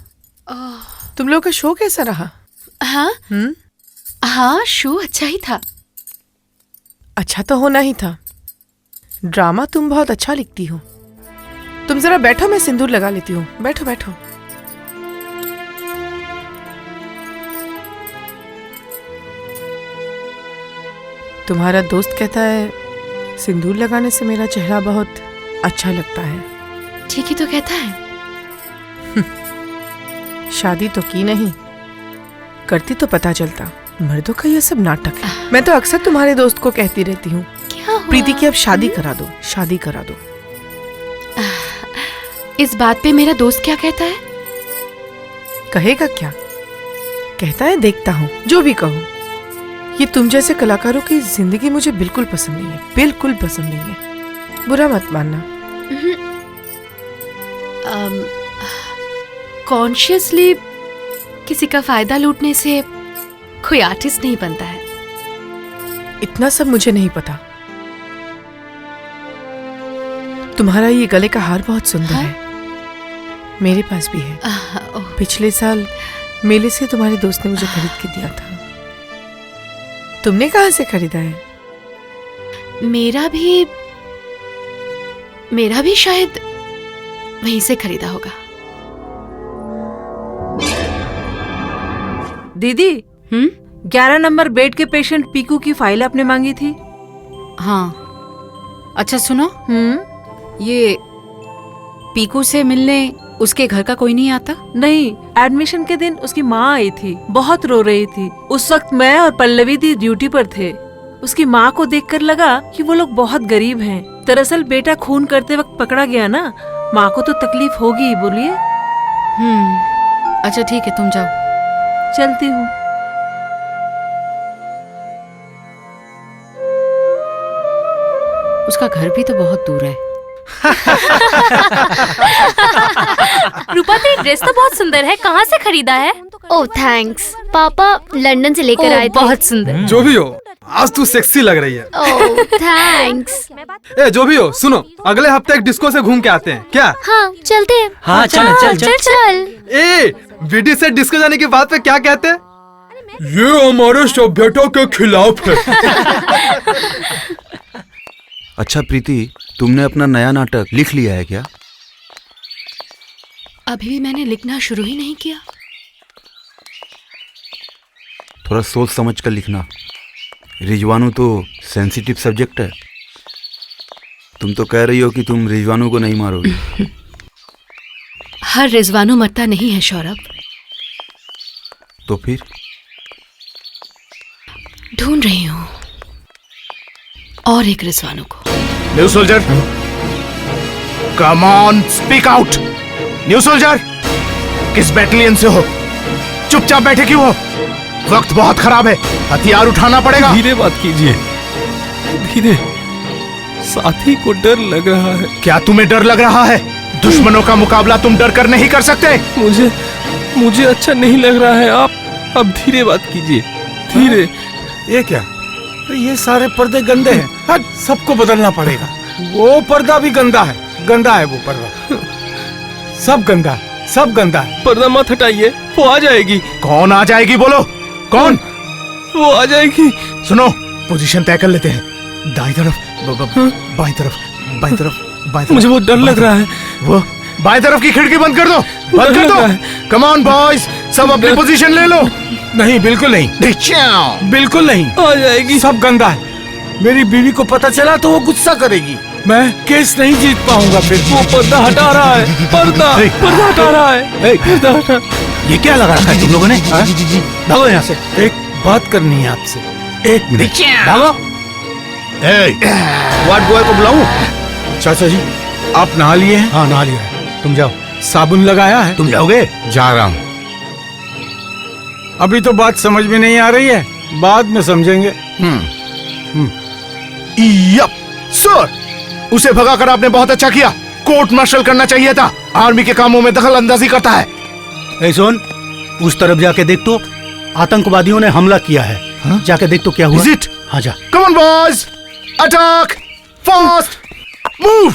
तुम लोग का शो कैसा रहा? हाँ हाँ, शो अच्छा ही था। अच्छा तो होना ही था। ड्रामा तुम बहुत अच्छा लिखती हो। तुम जरा बैठो, मैं सिंदूर लगा लेती हूँ। बैठो बैठो। तुम्हारा दोस्त कहता है सिंदूर लगाने से मेरा चेहरा बहुत अच्छा लगता है। ठीक ही तो कहता है। शादी तो की नहीं, करती तो पता चलता। मर्दों का ये सब नाटक है। मैं तो अक्सर तुम्हारे दोस्त को कहती रहती हूँ, प्रीति की अब शादी करा दो, शादी करा दो। इस बात पे मेरा दोस्त क्या कहता है? कहेगा क्या, कहता है देखता हूँ, जो भी कहो। ये तुम जैसे कलाकारों की जिंदगी मुझे बिल्कुल पसंद नहीं है, बिल्कुल पसंद नहीं है। बुरा मत मानना। कॉन्शियसली किसी का फायदा लूटने से कोई आर्टिस्ट नहीं बनता है। इतना सब मुझे नहीं पता। तुम्हारा ये गले का हार बहुत सुंदर है, मेरे पास भी है। पिछले साल मेले से तुम्हारे दोस्त ने मुझे खरीद के दिया था। तुमने कहाँ से खरीदा है? मेरा भी शायद वहीं से खरीदा होगा। दीदी 11 नंबर बेड के पेशेंट पीकू की फाइल आपने मांगी थी। हाँ, अच्छा सुनो, ये पीकू से मिलने उसके घर का कोई नहीं आता? नहीं, एडमिशन के दिन उसकी माँ आई थी, बहुत रो रही थी। उस वक्त मैं और पल्लवी दी ड्यूटी पर थे। उसकी माँ को देखकर लगा कि वो लोग बहुत गरीब हैं। दरअसल बेटा खून करते वक्त पकड़ा गया ना, माँ को तो तकलीफ होगी ही। बोलिए। अच्छा ठीक है, तुम जाओ। चलती हूँ। उसका घर भी तो बहुत दूर है। रूपा, तेरी ड्रेस तो बहुत सुंदर है, कहाँ से खरीदा है? ओह थैंक्स, पापा लंदन से लेकर आए थे। बहुत सुंदर। जो भी हो, आज तू सेक्सी लग रही है। ओह थैंक्स। ए, जो भी हो, सुनो, अगले हफ्ते एक डिस्को से घूम के आते हैं क्या? हाँ चलते हैं। हाँ, चल चल चल चल। ए, वीडी से डिस्को जाने की बात पे क्या कहते हैं? ये हमारे सभ्यता के खिलाफ है। अच्छा प्रीति, तुमने अपना नया नाटक लिख लिया है क्या? अभी भी मैंने लिखना शुरू ही नहीं किया। थोड़ा सोच समझ कर लिखना। रिजवानू तो सेंसिटिव सब्जेक्ट है। तुम तो कह रही हो कि तुम रिजवानू को नहीं मारोगी। हर रिजवानू मरता नहीं है सौरभ। तो फिर? ढूंढ रही हूँ और एक रिजवानू को। New soldier, come on, speak out. New soldier, किस बैटलियन से हो? चुपचाप बैठे क्यों हो? वक्त बहुत खराब है, हथियार उठाना पड़ेगा। धीरे बात कीजिए, धीरे। साथी को डर लग रहा है। क्या तुम्हें डर लग रहा है? दुश्मनों का मुकाबला तुम डर कर नहीं कर सकते। मुझे अच्छा नहीं लग रहा है। आप अब धीरे बात कीजिए, धीरे। ये क्या? तो ये सारे पर्दे गंदे हैं, सबको बदलना पड़ेगा। वो पर्दा भी गंदा है, गंदा है वो पर्दा, सब गंदा है। सब गंदा है। पर्दा मत हटाइए, वो आ जाएगी। कौन आ जाएगी बोलो? कौन? वो आ जाएगी। सुनो, पोजीशन तय कर लेते हैं। दाईं तरफ, बाईं तरफ, बाईं तरफ, बाईं तरफ। मुझे बहुत डर लग रहा है। वो बाईं तरफ की खिड़की बंद कर दो, बंद कर दो। कम ऑन बॉयज, सब अपनी पोजीशन ले लो। नहीं, बिल्कुल नहीं, बिल्कुल नहीं। आ जाएगी। सब गंदा है। मेरी बीवी को पता चला तो वो गुस्सा करेगी। मैं केस नहीं जीत पाऊंगा फिर। वो पर्दा हटा रहा है, पर्दा हटा रहा है। पर्दा हटा। ये क्या लगा रखा है तुम लोगों ने? भागो यहाँ से। एक बात करनी है आपसे। एक मिनट भागो। वार्ड बॉय को बुलाऊं? चाचा जी, आप नहा लिए हैं? हाँ, नहा लिया है। तुम जाओ। साबुन लगाया है? तुम जाओगे? जा रहा हूँ। अभी तो बात समझ में नहीं आ रही है, बाद में समझेंगे। यप सर, उसे भगाकर आपने बहुत अच्छा किया। कोर्ट मार्शल करना चाहिए था। आर्मी के कामों में दखल अंदाजी करता है। ए सुन, उस तरफ जाके देख तो, आतंकवादियों ने हमला किया है। जाके देख तो क्या हुआ। Is it? हाँ जा। Come on boys, attack, fast, move,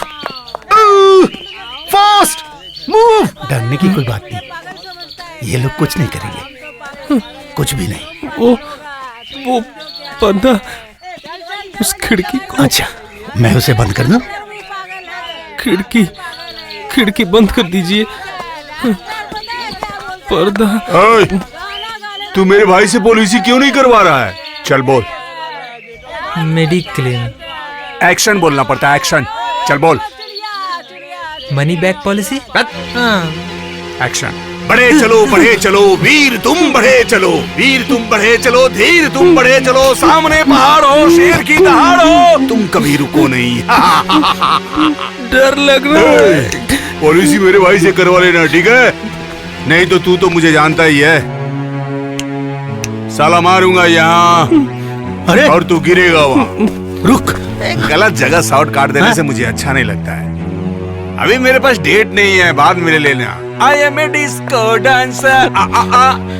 fast, move। डरने की कोई बात नहीं, ये लोग कुछ नहीं करेंगे, कुछ भी नहीं। वो पर्दा उस खिड़की को। अच्छा, मैं उसे बंद कर दूं? खिड़की बंद कर दीजिए। पर्दा। तू मेरे भाई से पॉलिसी क्यों नहीं करवा रहा है? चल बोल। मेडिक्लेम। एक्शन बोलना पड़ता है, एक्शन। चल बोल। Money back policy. एक्शन। बढ़े चलो वीर तुम बढ़े चलो, वीर तुम बढ़े चलो, धीर तुम बढ़े चलो, सामने पहाड़ हो, शेर की दहाड़ हो, तुम कभी रुको नहीं। डर लग रहा है। पॉलिसी मेरे भाई से करवा लेना, ठीक है? नहीं तो तू तो मुझे जानता ही है, साला मारूंगा यहाँ। अरे और तू गिरेगा वहाँ। रुक। गलत जगह शॉट काट देने से मुझे अच्छा नहीं लगता है। अभी मेरे पास डेट नहीं है, बाद में ले लेना। I am a disco dancer,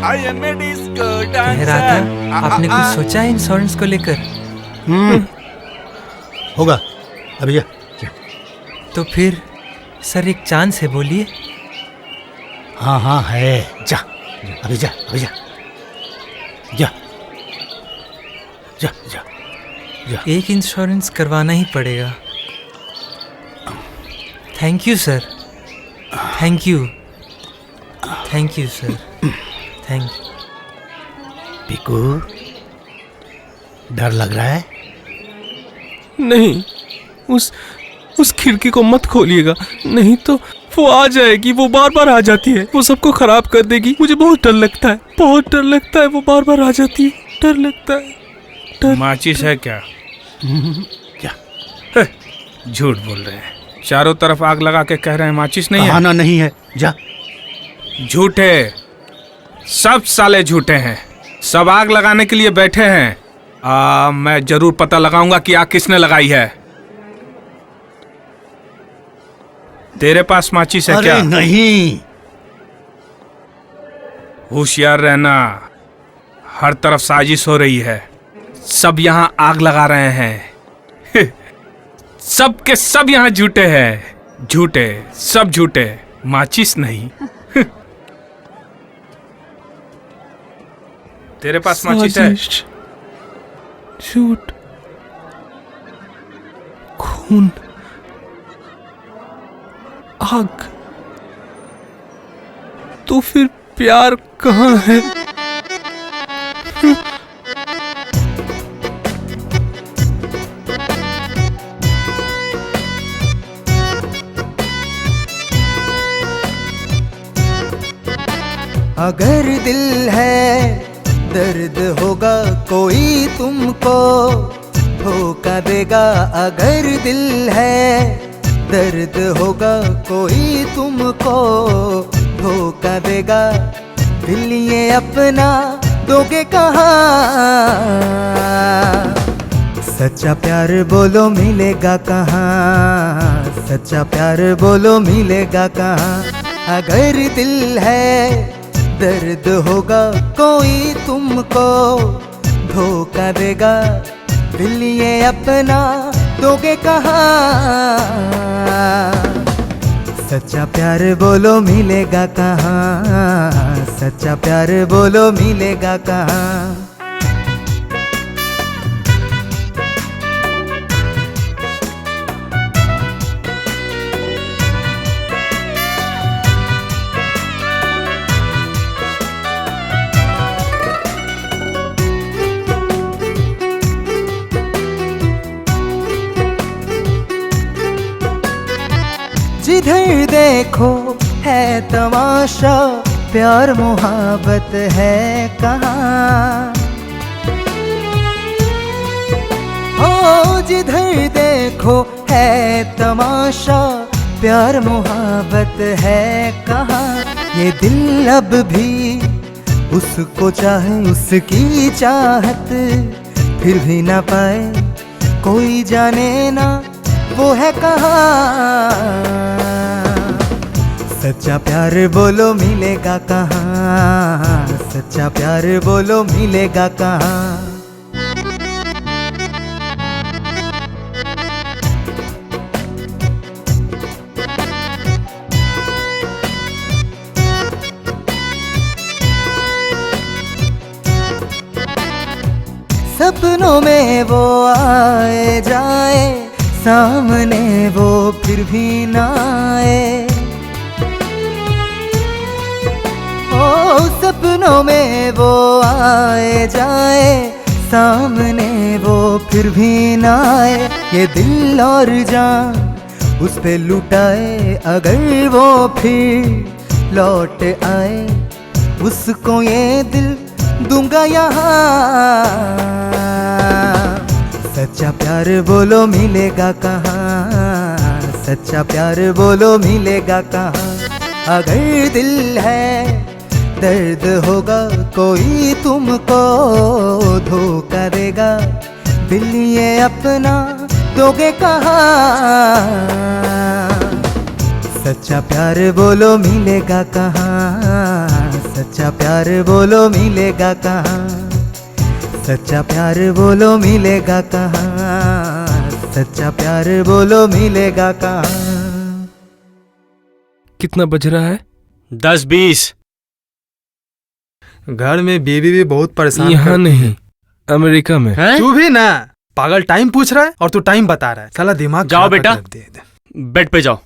I am a disco dancer। कह रहा था, आपने कुछ सोचा है इंश्योरेंस को लेकर? होगा, अभी जा। तो फिर सर एक चांस है, बोलिए। हाँ है, जा अभी जा, अभी जा जा जा जा जा। एक इंश्योरेंस करवाना ही पड़ेगा। Thank you sir, thank you sir, thank you. Piku, डर लग रहा है? नहीं, उस खिड़की को मत खोलिएगा, नहीं तो वो आ जाएगी। वो बार बार आ जाती है, वो सबको खराब कर देगी। मुझे बहुत डर लगता है, बहुत डर लगता है। वो बार बार आ जाती है, डर लगता है। माचिस है क्या? क्या? झूठ बोल रहे हैं। चारों तरफ आग लगा के कह रहे हैं माचिस नहीं है। बहाना नहीं है, जा। झूठे, सब साले झूठे हैं। सब आग लगाने के लिए बैठे हैं। मैं जरूर पता लगाऊंगा कि आग किसने लगाई है। तेरे पास माचिस है क्या? अरे नहीं। होशियार रहना, हर तरफ साजिश हो रही है। सब यहाँ आग लगा रहे हैं। सब के सब यहाँ झूठे हैं, झूठे, सब झूठे, माचिस नहीं। तेरे पास माचिस है? झूठ, खून, आग, तो फिर प्यार कहाँ है? अगर दिल है दर्द होगा कोई तुमको धोखा देगा। अगर दिल है दर्द होगा कोई तुमको धोखा देगा। दिल ये अपना दोगे कहाँ? सच्चा प्यार बोलो मिलेगा कहाँ? सच्चा प्यार बोलो मिलेगा कहाँ? अगर दिल है दर्द होगा कोई तुमको धोखा देगा। दिल ये अपना दोगे कहाँ? सच्चा प्यार बोलो मिलेगा कहाँ, सच्चा प्यार बोलो मिलेगा कहाँ। जिधर देखो है तमाशा, प्यार मोहब्बत है कहाँ। ओ जिधर देखो है तमाशा, प्यार मोहब्बत है कहाँ। ये दिल अब भी उसको चाहे, उसकी चाहत फिर भी ना पाए, कोई जाने ना वो है कहाँ। सच्चा प्यार बोलो मिलेगा कहाँ, सच्चा प्यार बोलो मिलेगा कहाँ। सपनों में वो आए जाए, सामने वो फिर भी ना आए। ओ सपनों में वो आए जाए, सामने वो फिर भी ना आए। ये दिल और जान उस पे लुटाए, अगर वो फिर लौट आए, उसको ये दिल दूंगा यहाँ। सच्चा प्यार बोलो मिलेगा कहाँ, सच्चा प्यार बोलो मिलेगा कहाँ। अगर दिल है दर्द होगा, कोई तुमको धोखा देगा, दिल ये अपना दोगे कहाँ। सच्चा प्यार बोलो मिलेगा कहाँ, सच्चा प्यार बोलो मिलेगा कहाँ। सच्चा प्यार बोलो मिलेगा कहाँ, सच्चा प्यार बोलो मिलेगा कहाँ। कितना बज रहा है? 10-20। घर में बीवी भी बहुत परेशान यहाँ करती नहीं, है। अमेरिका में। तू भी ना पागल, टाइम पूछ रहा है और तू टाइम बता रहा है। साला दिमाग जाओ खराब बेटा, कर रख दिया। बेड पे जाओ।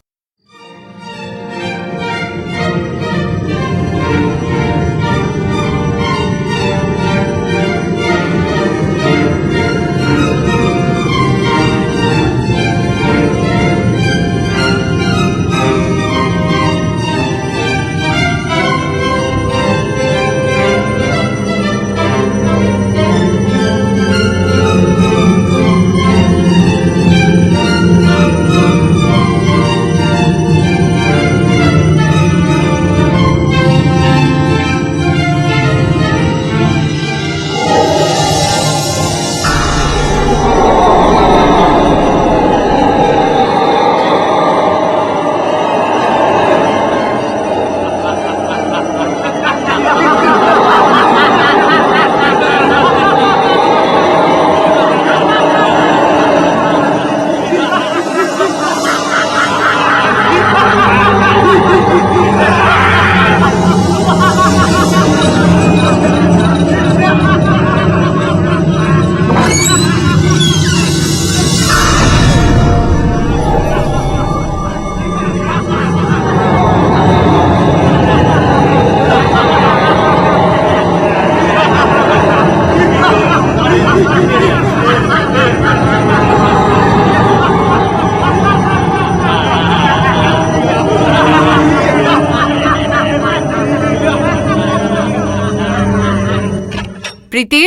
प्रीति,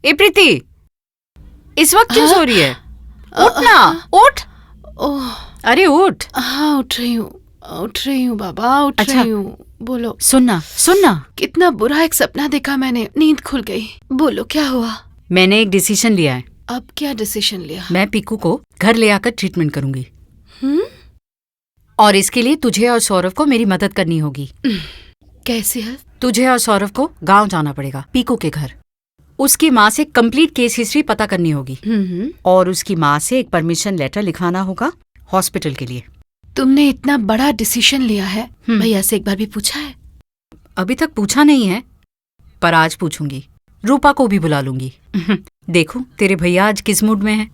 ए प्रीति, इस वक्त क्यों सो रही है? उठ ना, उठ। अरे उठ। हाँ उठ रही हूँ बाबा, उठ रही हूँ। बोलो। सुनना। कितना बुरा एक सपना देखा मैंने, नींद खुल गई। बोलो क्या हुआ? मैंने एक डिसीजन लिया है। अब क्या डिसीजन लिया? मैं पीकू को घर ले आकर ट्रीटमेंट करूंगी। और इसके लिए तुझे और सौरभ को मेरी मदद करनी होगी। कैसे है? तुझे और सौरभ को गांव जाना पड़ेगा, पीकू के घर। उसकी माँ से कंप्लीट केस हिस्ट्री पता करनी होगी और उसकी माँ से एक परमिशन लेटर लिखवाना होगा हॉस्पिटल के लिए। तुमने इतना बड़ा डिसीजन लिया है, भैया से एक बार भी पूछा है? अभी तक पूछा नहीं है, पर आज पूछूंगी। रूपा को भी बुला लूंगी। देखो तेरे भैया आज किस मूड में है।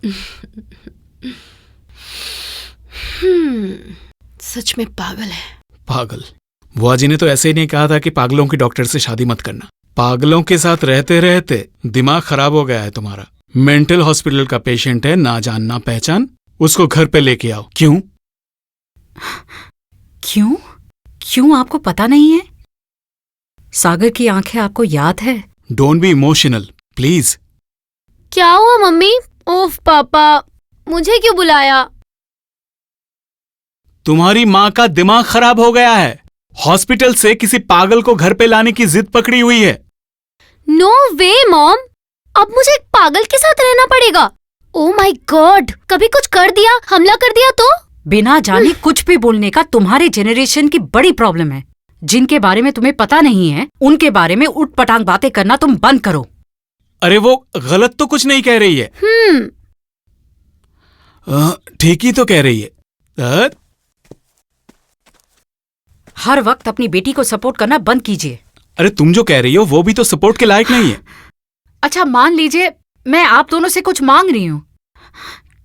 सच में पागल है। पागल? बुआ जी ने तो ऐसे ही नहीं कहा था कि पागलों की डॉक्टर से शादी मत करना। पागलों के साथ रहते रहते दिमाग खराब हो गया है तुम्हारा। मेंटल हॉस्पिटल का पेशेंट है, ना जान ना पहचान, उसको घर पे लेके आओ। क्यों? क्यों? क्यों आपको पता नहीं है? सागर की आंखें आपको याद है? Don't be emotional please. क्या हुआ मम्मी? ओफ पापा, मुझे क्यों बुलाया? तुम्हारी माँ का दिमाग खराब हो गया है। हॉस्पिटल से किसी पागल को घर पे लाने की जिद पकड़ी हुई है। नो वे मॉम, अब मुझे एक पागल के साथ रहना पड़ेगा। ओह माय गॉड, कभी कुछ कर दिया, हमला कर दिया तो? बिना जाने कुछ भी बोलने का तुम्हारे जेनरेशन की बड़ी प्रॉब्लम है। जिनके बारे में तुम्हें पता नहीं है, उनके बारे में उठ-पटांग बातें करना तुम बंद करो। अरे वो गलत तो कुछ नहीं कह रही है। ठीक ही तो कह रही है। हर वक्त अपनी बेटी को सपोर्ट करना बंद कीजिए। अरे तुम जो कह रही हो वो भी तो सपोर्ट के लायक नहीं है। अच्छा मान लीजिए मैं आप दोनों से कुछ मांग रही हूँ,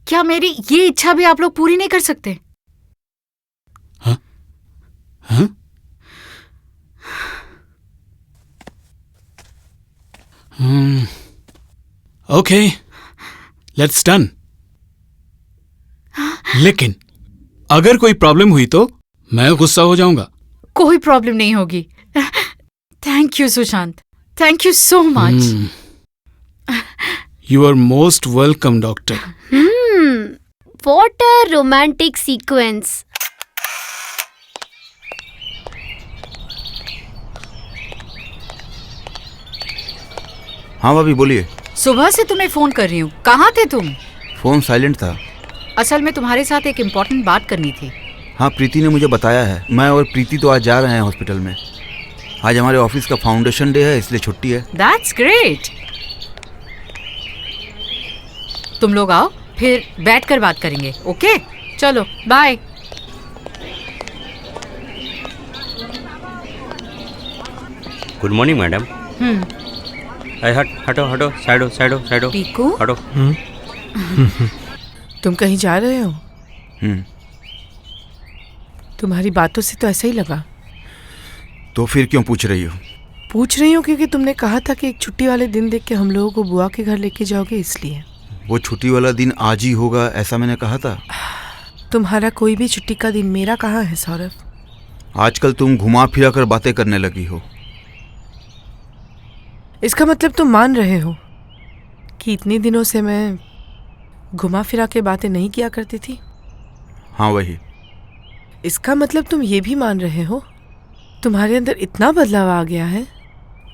क्या मेरी ये इच्छा भी आप लोग पूरी नहीं कर सकते? हाँ? हाँ? Okay, let's done. लेकिन अगर कोई प्रॉब्लम हुई तो मैं गुस्सा हो जाऊंगा। कोई प्रॉब्लम नहीं होगी। Thank you Sushant, thank you so much. You are most welcome doctor. What a romantic sequence. हाँ भाभी बोलिए। सुबह से तुम्हें फोन कर रही हूँ, कहाँ थे तुम? फोन साइलेंट था। असल में तुम्हारे साथ एक इम्पोर्टेंट बात करनी थी। हाँ प्रीति ने मुझे बताया है। मैं और प्रीति तो आज जा रहे हैं हॉस्पिटल में। आज हमारे ऑफिस का फाउंडेशन डे है, इसलिए छुट्टी है। That's great. तुम लोग आओ, फिर बैठकर बात करेंगे। ओके चलो बाय। Good morning madam. हटो हटो, साइडो साइडो साइडो। पीकू हटो। तुम कहीं जा रहे हो? तुम्हारी बातों से तो ऐसा ही लगा। तो फिर क्यों पूछ रही हो? पूछ रही हूँ क्योंकि तुमने कहा था कि एक छुट्टी वाले दिन देख के हम लोगों को बुआ के घर लेके जाओगे, इसलिए। वो छुट्टी वाला दिन आज ही होगा ऐसा मैंने कहा था। तुम्हारा कोई भी छुट्टी का दिन मेरा कहाँ है सौरभ? आजकल तुम घुमा फिरा कर बातें करने लगी हो। इसका मतलब तुम मान रहे हो कि इतने दिनों से मैं घुमा फिरा के बातें नहीं किया करती थी? हाँ वही। इसका मतलब तुम ये भी मान रहे हो तुम्हारे अंदर इतना बदलाव आ गया है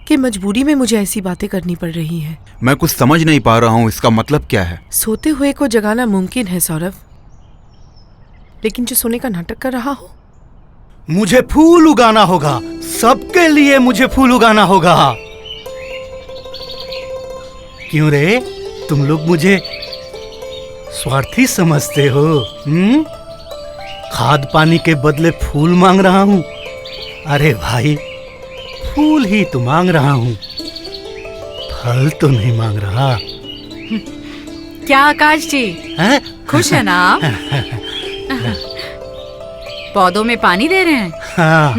कि मजबूरी में मुझे ऐसी बातें करनी पड़ रही हैं। मैं कुछ समझ नहीं पा रहा हूँ, इसका मतलब क्या है? सोते हुए को जगाना मुमकिन है सौरभ, लेकिन जो सोने का नाटक कर रहा हो। मुझे फूल उगाना होगा, सबके लिए मुझे फूल उगाना होगा। क्यों रे, तुम लोग मुझे स्वार्थी समझते हो? खाद पानी के बदले फूल मांग रहा हूँ। अरे भाई, फूल ही तो मांग रहा हूँ, फल तो नहीं मांग रहा। क्या आकाश जी, खुश है ना आप? पौधों में पानी दे रहे हैं? हाँ।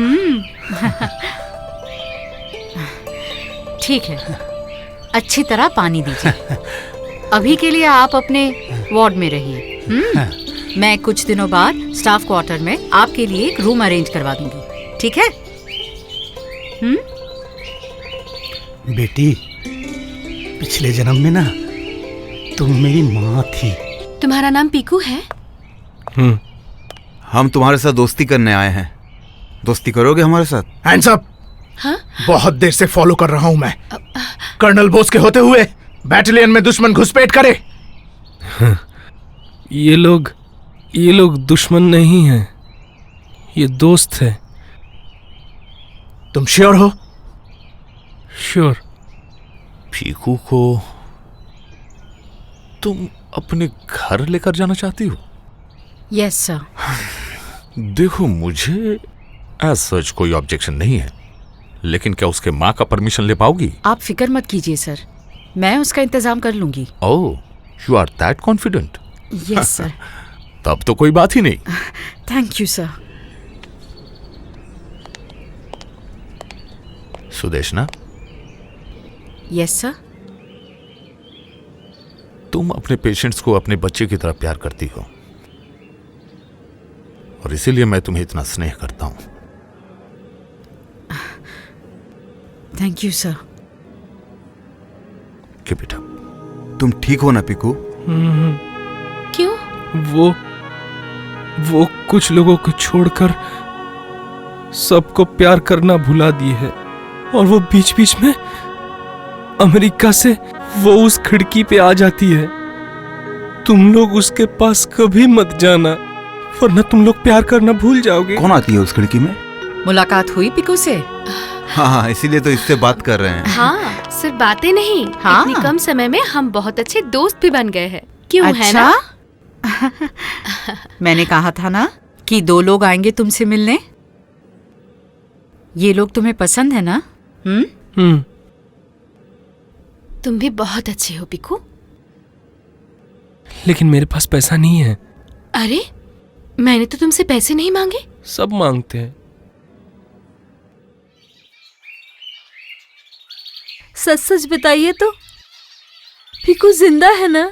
ठीक है, अच्छी तरह पानी दीजिए। अभी के लिए आप अपने वार्ड में रहिए। मैं कुछ दिनों बाद स्टाफ क्वार्टर में आपके लिए एक रूम अरेंज करवा दूंगी, ठीक है? बेटी, पिछले जन्म में ना तुम मेरी माँ थी। तुम्हारा नाम पीकू है? हम तुम्हारे साथ दोस्ती करने आए हैं। दोस्ती करोगे हमारे साथ? Hands up. हाँ? बहुत देर से फॉलो कर रहा हूं मैं। कर्नल बोस के होते हुए बैटलियन में दुश्मन घुसपैठ करे। ये लोग दुश्मन नहीं हैं, ये दोस्त हैं। तुम श्योर हो? श्योर। पीकू को तुम अपने घर लेकर जाना चाहती हो? Yes sir. देखो, मुझे एज सच कोई ऑब्जेक्शन नहीं है, लेकिन क्या उसके माँ का परमिशन ले पाओगी? आप फिक्र मत कीजिए सर, मैं उसका इंतजाम कर लूंगी। Oh, you are that confident? Yes sir. तब तो कोई बात ही नहीं। Thank you sir. Sudeshna, yes sir. तुम अपने पेशेंट्स को अपने बच्चे की तरह प्यार करती हो, और इसीलिए मैं तुम्हें इतना स्नेह करता हूं। Thank you sir. कि बेटा, तुम ठीक हो ना पीकू? क्यों? वो कुछ लोगों को छोड़कर सबको प्यार करना भुला दिए है, और वो बीच बीच में अमेरिका से वो उस खिड़की पे आ जाती है। तुम लोग उसके पास कभी मत जाना, वरना तुम लोग प्यार करना भूल जाओगे। कौन आती है उस खिड़की में? मुलाकात हुई पीकू से? हाँ, इसीलिए तो इससे बात कर रहे हैं। हाँ, सिर्फ बातें नहीं, हाँ? इतनी कम समय में हम बहुत अच्छे दोस्त भी बन गए हैं। क्यों? अच्छा? है ना? मैंने कहा था ना कि 2 लोग आएंगे तुमसे मिलने। ये लोग तुम्हें पसंद है ना? तुम भी बहुत अच्छे हो पीकू। लेकिन मेरे पास पैसा नहीं है। अरे, मैंने तो तुमसे पैसे नहीं मांगे। सब मांगते हैं। सच सच बताइए तो, पीकू जिंदा है ना?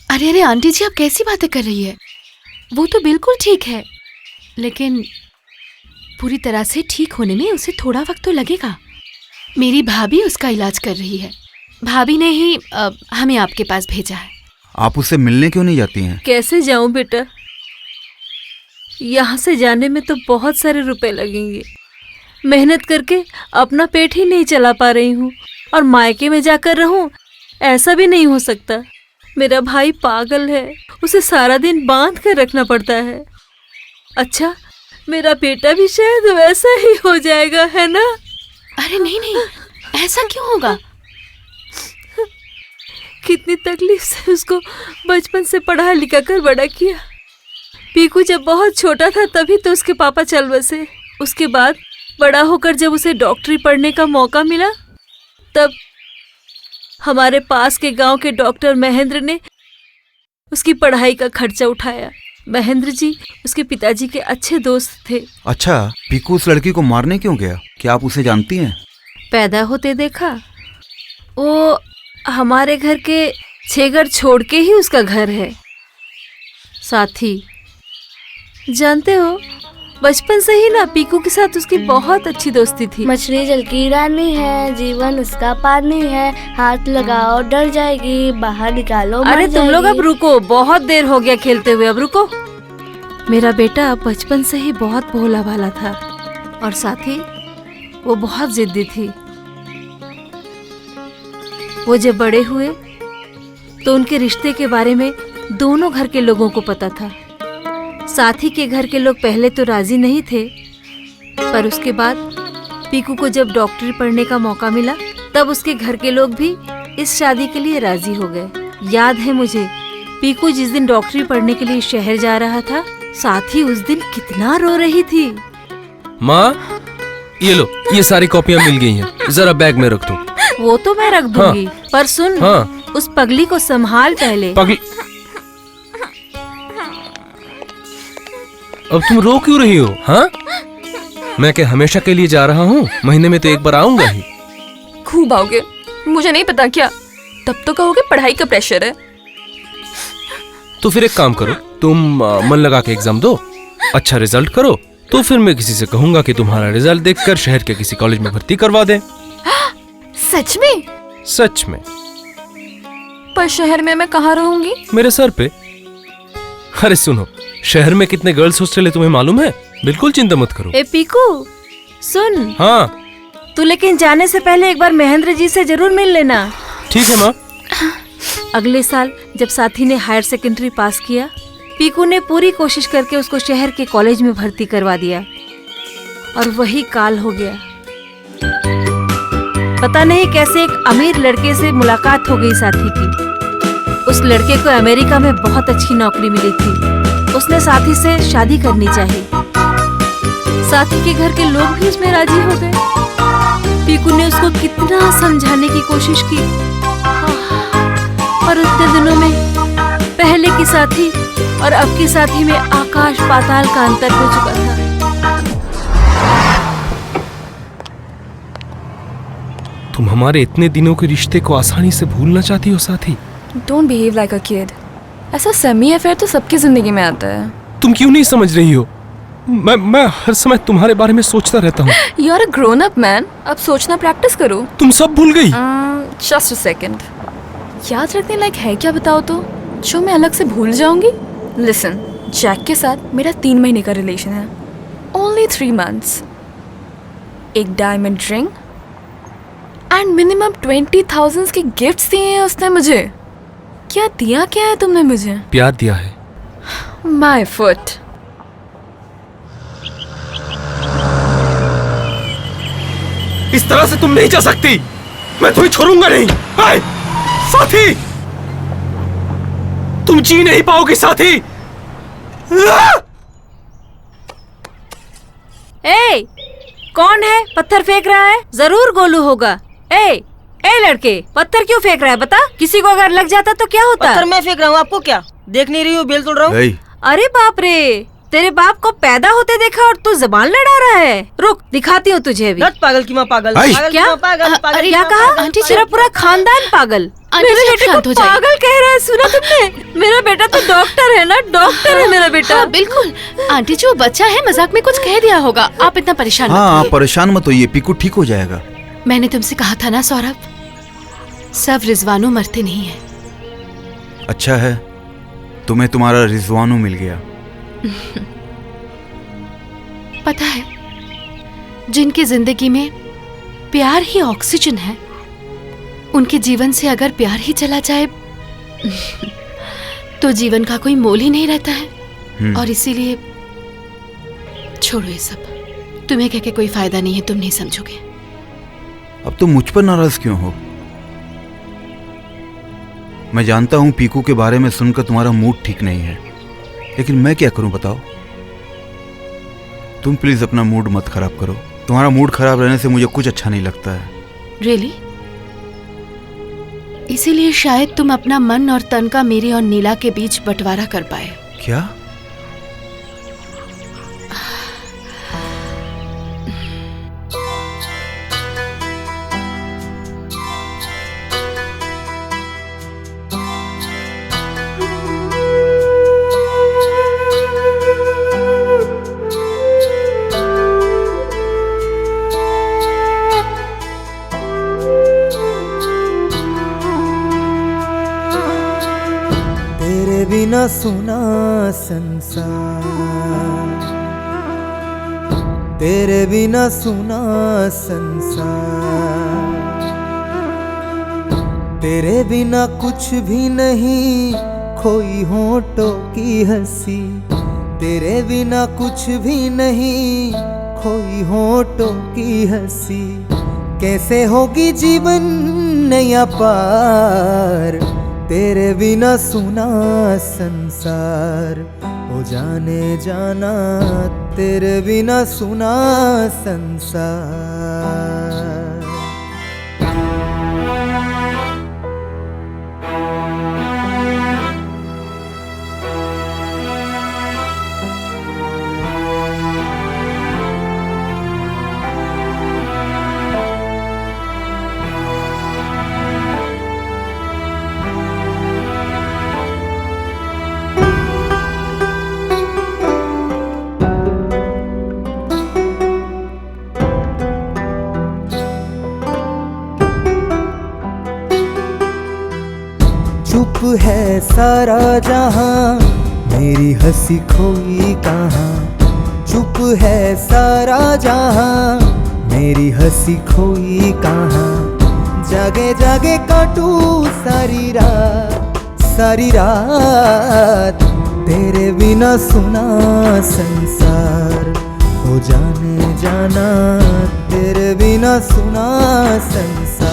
अरे अरे आंटी जी, आप कैसी बातें कर रही है? वो तो बिल्कुल ठीक है, लेकिन पूरी तरह से ठीक होने में उसे थोड़ा वक्त तो लगेगा। मेरी भाभी उसका इलाज कर रही है। भाभी ने ही हमें आपके पास भेजा है। आप उससे मिलने क्यों नहीं जाती हैं? कैसे जाऊं बेटा, यहाँ से जाने में तो बहुत सारे रुपए लगेंगे। मेहनत करके अपना पेट ही नहीं चला पा रही हूँ, और मायके में जाकर रहूं, ऐसा भी नहीं हो सकता। मेरा भाई पागल है, उसे सारा दिन बांध कर रखना पड़ता है। अच्छा, मेरा बेटा भी शायद वैसा ही हो जाएगा, है ना? अरे नहीं नहीं, ऐसा क्यों होगा? कितनी तकलीफ से उसको बचपन से पढ़ा लिखा कर बड़ा किया। पीकू जब बहुत छोटा था तभी तो उसके पापा चल बसे। उसके बाद बड़ा होकर जब उसे डॉक्टरी पढ़ने का मौका मिला, तब हमारे पास के गांव के डॉक्टर महेंद्र ने उसकी पढ़ाई का खर्चा उठाया। महेंद्र जी उसके पिताजी के अच्छे दोस्त थे। अच्छा, पीकू उस लड़की को मारने क्यों गया? क्या आप उसे जानती हैं? पैदा होते देखा। वो हमारे घर के 6 घर छोड़ के ही उसका घर है। साथी, जानते हो, बचपन से ही ना पीकू के साथ उसकी बहुत अच्छी दोस्ती थी। मछली जल की रानी है, जीवन उसका पानी है, हाथ लगाओ डर जाएगी, बाहर निकालो मर अरे तुम लोग अब रुको, बहुत देर हो गया खेलते हुए, अब रुको। मेरा बेटा बचपन से ही बहुत भोला भाला था, और साथ ही वो बहुत जिद्दी थी। वो जब बड़े हुए तो उनके रिश्ते के बारे में दोनों घर के लोगों को पता था। साथी के घर के लोग पहले तो राजी नहीं थे, पर उसके बाद पीकू को जब डॉक्टरी पढ़ने का मौका मिला, तब उसके घर के लोग भी इस शादी के लिए राजी हो गए। याद है मुझे, पीकू जिस दिन डॉक्टरी पढ़ने के लिए शहर जा रहा था, साथी उस दिन कितना रो रही थी। माँ, ये लो, ये सारी कॉपियाँ मिल गई हैं, जरा बैग में रख दो। वो तो मैं रख दूंगी, पर सुन, उस पगली को संभाल पहले। पगली? अब तुम रो क्यों रही हो? हाँ, मैं क्या हमेशा के लिए जा रहा हूँ? महीने में तो एक बार आऊंगा ही। खूब आओगे, मुझे नहीं पता क्या, तब तो कहोगे पढ़ाई का प्रेशर है। तो फिर एक काम करो, तुम मन लगा के एग्जाम दो, अच्छा रिजल्ट करो, तो फिर मैं किसी से कहूंगा कि तुम्हारा रिजल्ट देखकर शहर के किसी कॉलेज में भर्ती करवा दें। सच में? सच में। पर शहर में मैं कहाँ रहूंगी? मेरे सर पे। अरे सुनो, शहर में कितने गर्ल्स हॉस्टल है तुम्हें मालूम है? बिल्कुल चिंता मत करो। ए पीकू, सुन। हाँ। तू लेकिन जाने से पहले एक बार महेंद्र जी से जरूर मिल लेना। ठीक है माँ। अगले साल जब साथी ने हायर सेकेंडरी पास किया, पीकू ने पूरी कोशिश करके उसको शहर के कॉलेज में भर्ती करवा दिया, और वही काल हो गया। पता नहीं कैसे एक अमीर लड़के से मुलाकात हो गई साथी की। उस लड़के को अमेरिका में बहुत अच्छी नौकरी मिली थी। वो उसने साथी से शादी करनी चाहिए। साथी के घर के लोग भी उसमें राजी हो गए। पीकू ने उसको कितना समझाने की कोशिश की, और उतने दिनों में पहले की साथी और अब की साथी में आकाश पाताल का अंतर हो चुका था। तुम हमारे इतने दिनों के रिश्ते को आसानी से भूलना चाहती हो साथी? Don't behave like a kid. ऐसा सेमी अफेयर तो सबकी जिंदगी में आता है। तुम क्यों नहीं समझ रही हो? मैं हर समय तुम्हारे बारे में सोचता रहता हूँ। You are a grown up man, अब सोचना प्रैक्टिस करो। तुम सब भूल गई? जस्ट अ सेकंड, याद रखने लायक है क्या बताओ तो, जो मैं अलग से भूल जाऊंगी? लिसन, जैक के साथ मेरा 3 महीने का रिलेशन है। Only 3 months। एक डायमंड रिंग एंड मिनिमम 20,000 के गिफ्ट्स दिए हैं उसने मुझे। क्या दिया क्या है तुमने मुझे? प्यार दिया है। My foot. इस तरह से तुम नहीं जा सकती, मैं तुम्हें छोड़ूंगा नहीं। हाय साथी, तुम जी नहीं पाओगे साथी। ए, कौन है पत्थर फेंक रहा है? जरूर गोलू होगा। ए लड़के, पत्थर क्यों फेंक रहा है बता? किसी को अगर लग जाता तो क्या होता? पत्थर मैं फेंक रहा हूँ, आपको क्या देख नहीं रही हूँ? बेल तोड़ रहा हूँ। अरे बाप रे, तेरे बाप को पैदा होते देखा और तू जबान लड़ा रहा है। रुक, दिखाती हूँ तुझे अभी। पागल की माँ पागल। क्या? क्या कहा? तेरा पूरा खानदान पागल। मेरे बेटे को पागल कह रहा है, सुना तुमने? मेरा बेटा तो डॉक्टर है ना, डॉक्टर है मेरा बेटा। हाँ, बिल्कुल आंटी जी, वो बच्चा है, मजाक में कुछ कह दिया होगा। आप इतना परेशान हाँ, मत आप होइए। परेशान मत होइए, पीकू ठीक हो जाएगा। मैंने तुमसे कहा था ना सौरभ, सब रिजवानू मरते नहीं है। अच्छा है तुम्हें तुम्हारा रिजवानू मिल गया। पता है, जिनकी जिंदगी में प्यार ही ऑक्सीजन है, उनके जीवन से अगर प्यार ही चला जाए तो जीवन का कोई मोल ही नहीं रहता है। और इसीलिए छोड़ो ये सब, तुम्हें कह के कोई फायदा नहीं है, तुम नहीं समझोगे। अब तुम मुझ पर नाराज क्यों हो? मैं जानता हूं पीकू के बारे में सुनकर तुम्हारा मूड ठीक नहीं है, लेकिन मैं क्या करूं बताओ? तुम प्लीज अपना मूड मत खराब करो। तुम्हारा मूड खराब रहने से मुझे कुछ अच्छा नहीं लगता है। रियली? इसीलिए शायद तुम अपना मन और तन का मेरे और नीला के बीच बंटवारा कर पाए। क्या? बिना सुना संसार, तेरे बिना सुना संसार, तेरे बिना कुछ भी नहीं, खोई होठों की हंसी, तेरे बिना कुछ भी नहीं, खोई होठों की हंसी, कैसे होगी जीवन नया पार, तेरे बिना सुना संसार, हो जाने जाना तेरे बिना सुना संसार। चुप है सारा जहां, मेरी हंसी खोई कहाँ, चुप है सारा जहां, मेरी हंसी खोई कहाँ, जागे जागे काटू सारी रात, तेरे बिना सुना संसार, हो जाने जाना तेरे बिना सुना संसार।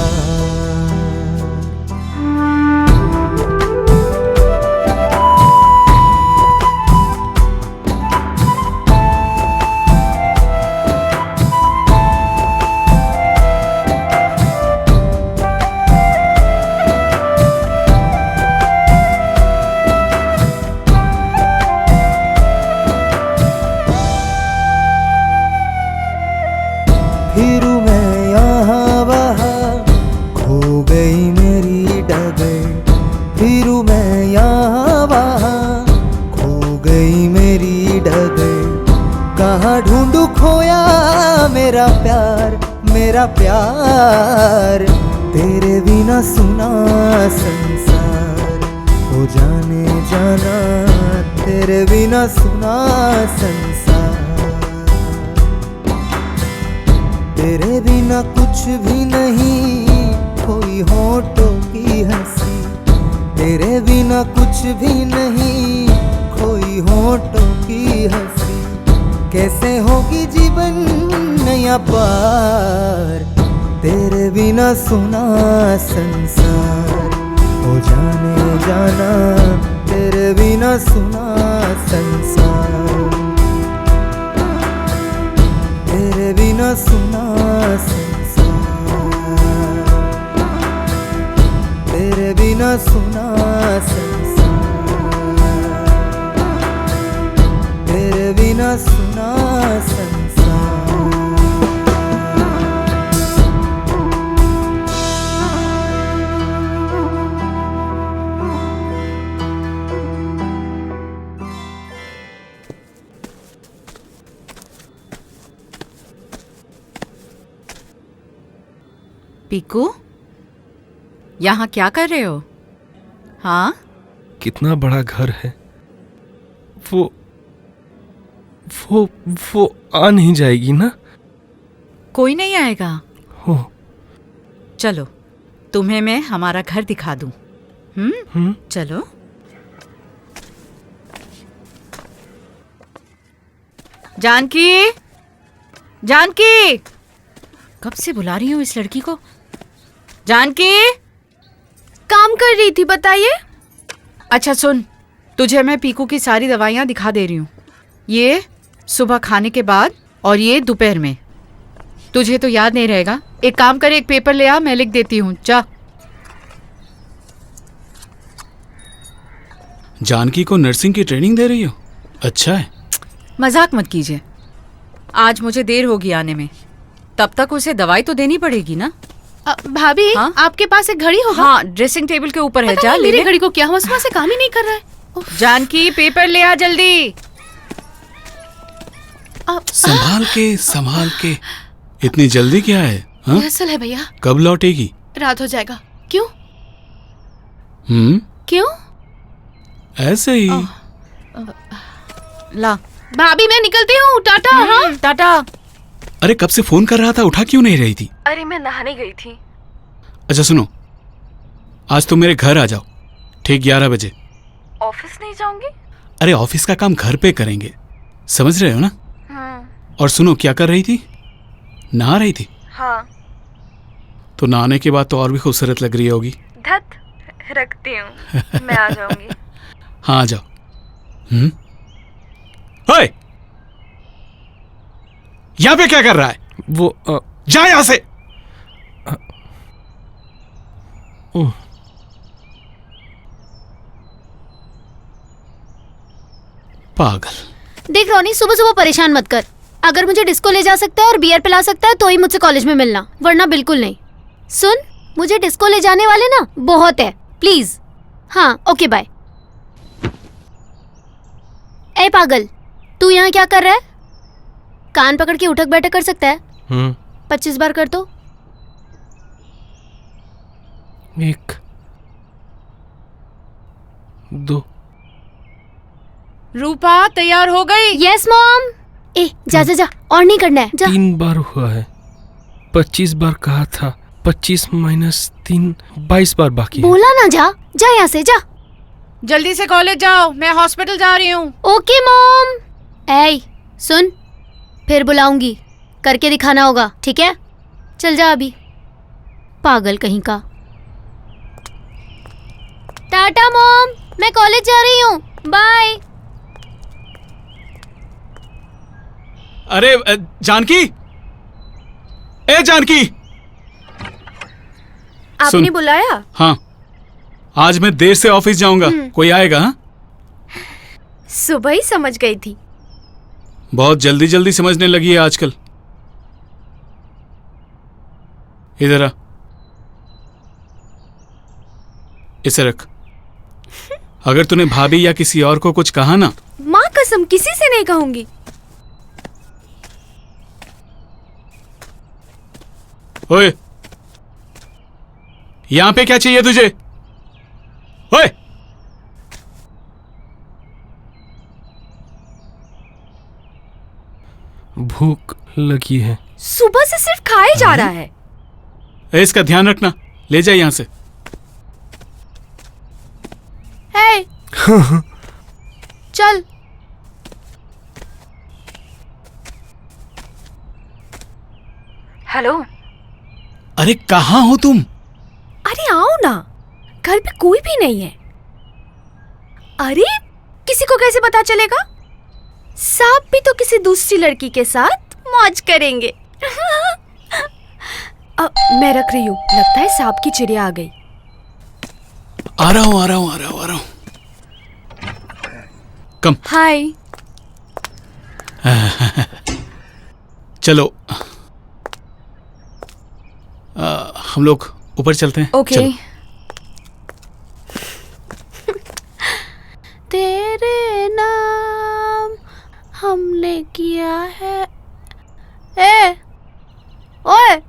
ढूंढू खोया मेरा प्यार तेरे बिना सुना संसार हो जाने जाना तेरे बिना सुना संसार तेरे बिना कुछ भी नहीं कोई होठों की हंसी तेरे बिना कुछ भी नहीं कोई होठों की हंसी कैसे होगी जीवन नया पार तेरे बिना सुना संसार हो जाने जाना तेरे बिना सुना संसार तेरे बिना सुना संसार तेरे बिना सुना संसार तेरे बिना सुना संसार पीकू, यहाँ क्या कर रहे हो? हाँ, कितना बड़ा घर है। वो आ नहीं जाएगी ना? कोई नहीं आएगा। हो चलो तुम्हें मैं हमारा घर दिखा दूं। चलो। जानकी, जानकी, कब से बुला रही हूँ इस लड़की को। जानकी, काम कर रही थी, बताइए। अच्छा सुन, तुझे मैं पीकू की सारी दवाइयाँ दिखा दे रही हूँ। ये सुबह खाने के बाद और ये दोपहर में। तुझे तो याद नहीं रहेगा। एक काम कर, एक पेपर ले आ, मैं लिख देती हूँ। जा। जानकी को नर्सिंग की ट्रेनिंग दे रही हो? अच्छा है। मजाक मत कीजिए। आज मुझे देर होगी आने में, तब तक उसे दवाई तो देनी पड़ेगी ना। भाभी, हाँ? आपके पास एक घड़ी होगा? हाँ, ड्रेसिंग टेबल के ऊपर है। जा ले। मेरी घड़ी को क्या हुआ? सुबह से काम ही नहीं कर रहा है। जानकी, पेपर ले आ जल्दी। संभाल के। इतनी जल्दी क्या है? रिहर्सल है भैया। कब लौटेगी? रात हो जाएगा। क्यों? क्यों? ऐसे ही। ला। भाभी मैं निकलती हूँ। टाटा। हाँ? टाटा। अरे कब से फोन कर रहा था, उठा क्यों नहीं रही थी? अरे मैं नहाने गई थी। अच्छा सुनो, आज तुम मेरे घर आ जाओ ठीक 11 बजे। ऑफिस नहीं जाऊंगी? अरे ऑफिस का काम घर पे करेंगे, समझ रहे हो ना? और सुनो, क्या कर रही थी? नहा रही थी? हाँ। तो नहाने के बाद तो और भी खूबसूरत लग रही होगी। धत, रखती हूँ। मैं आ जाऊंगी। हाँ आ जाओ। ओए, यहाँ पे क्या कर रहा है? वो जा यहाँ से। पागल। देख रोनी, सुबह सुबह परेशान मत कर। अगर मुझे डिस्को ले जा सकता है और बियर पिला सकता है तो ही मुझसे कॉलेज में मिलना, वरना बिल्कुल नहीं। सुन, मुझे डिस्को ले जाने वाले ना बहुत है, प्लीज। हाँ, ओके बाय। ए पागल, तू यहाँ क्या कर रहा है? कान पकड़ के उठक बैठक कर सकता है? 25 बार कर तो। 1 2। रूपा तैयार हो गई? Yes mom. ए जा जा जा, और नहीं करना है, जा। 3 बार हुआ है। 25 बार कहा था। 25 - 3 22 बार बाकी है। बोला ना, जा जा यहाँ से, जा। जल्दी से कॉलेज जाओ, मैं हॉस्पिटल जा रही हूँ। Okay mom. ए सुन, फिर बुलाऊंगी, करके दिखाना होगा, ठीक है? चल जा अभी, पागल कहीं का। टाटा मॉम, मैं कॉलेज जा रही हूँ, बाय। अरे जानकी, ए जानकी, आपने बुलाया? हाँ, आज मैं देर से ऑफिस जाऊंगा। कोई आएगा? हाँ? सुबह ही समझ गई थी। बहुत जल्दी जल्दी समझने लगी है आजकल। इधर आ, इसे रख। अगर तूने भाभी या किसी और को कुछ कहा ना, माँ कसम किसी से नहीं कहूंगी। ओए, यहां पे क्या चाहिए तुझे? ओए, भूख लगी है। सुबह से सिर्फ खाए जा रहा है। इसका ध्यान रखना, ले जा यहां से। हे, चल। हेलो। अरे कहाँ हो तुम? अरे आओ ना, घर पे कोई भी नहीं है। अरे किसी को कैसे पता चलेगा? सांप भी तो किसी दूसरी लड़की के साथ मौज करेंगे। मैं रख रही हूँ, लगता है सांप की चिड़िया आ गई। आ रहा हूँ। कम। हाय। चलो, हम लोग ऊपर चलते हैं। ओके। चलो। तेरे नाम हमने किया है। ए, ओए,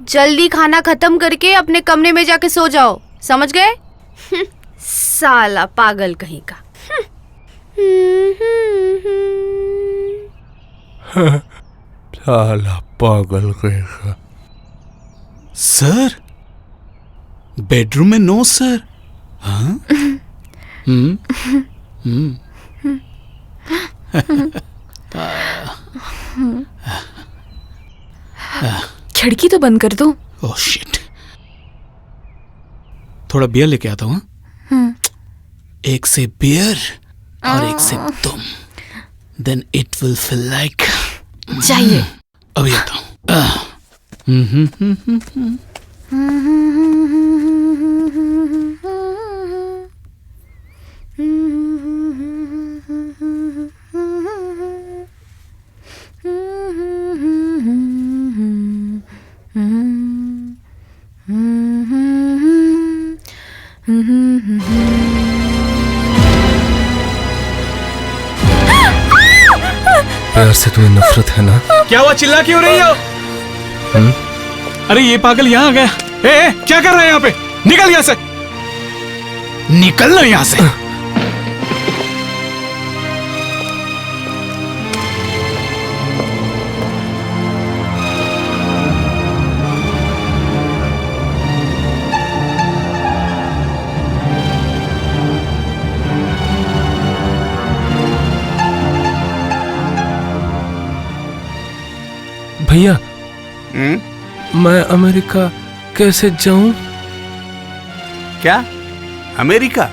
जल्दी खाना खत्म करके अपने कमरे में जाके सो जाओ, समझ गए? साला पागल कहीं का। साला पागल कहेगा। सर, बेडरूम में नो सर। हाँ? खिड़की तो बंद कर दो। Oh shit. थोड़ा बियर लेके आता हूँ। एक से बियर और एक से तुम, then it will feel like. चाहिए। अभी आता हूँ। प्यार से तुम्हें नफरत है ना? क्या हुआ, चिल्ला क्यों रही हो? अरे ये पागल यहाँ आ गया। ए, क्या कर रहा है यहाँ पे? निकल यहाँ से, निकल लो यहाँ से। भैया, मैं अमेरिका कैसे जाऊं? क्या अमेरिका?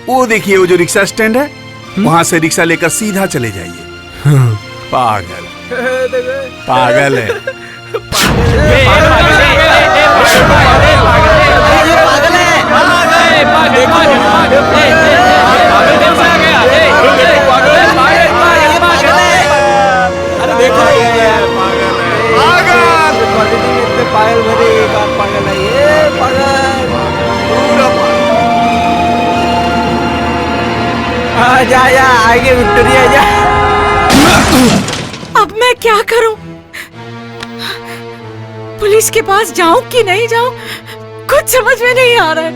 वो देखिए, वो जो रिक्शा स्टैंड है, वहां से रिक्शा लेकर सीधा चले जाइए। पागल पागल है। पागल भरे एक आध पागल है ये पागल। जा आगे विक्टोरिया जा। अब मैं क्या करूं? पुलिस के पास जाऊं कि नहीं जाऊं, कुछ समझ में नहीं आ रहा है।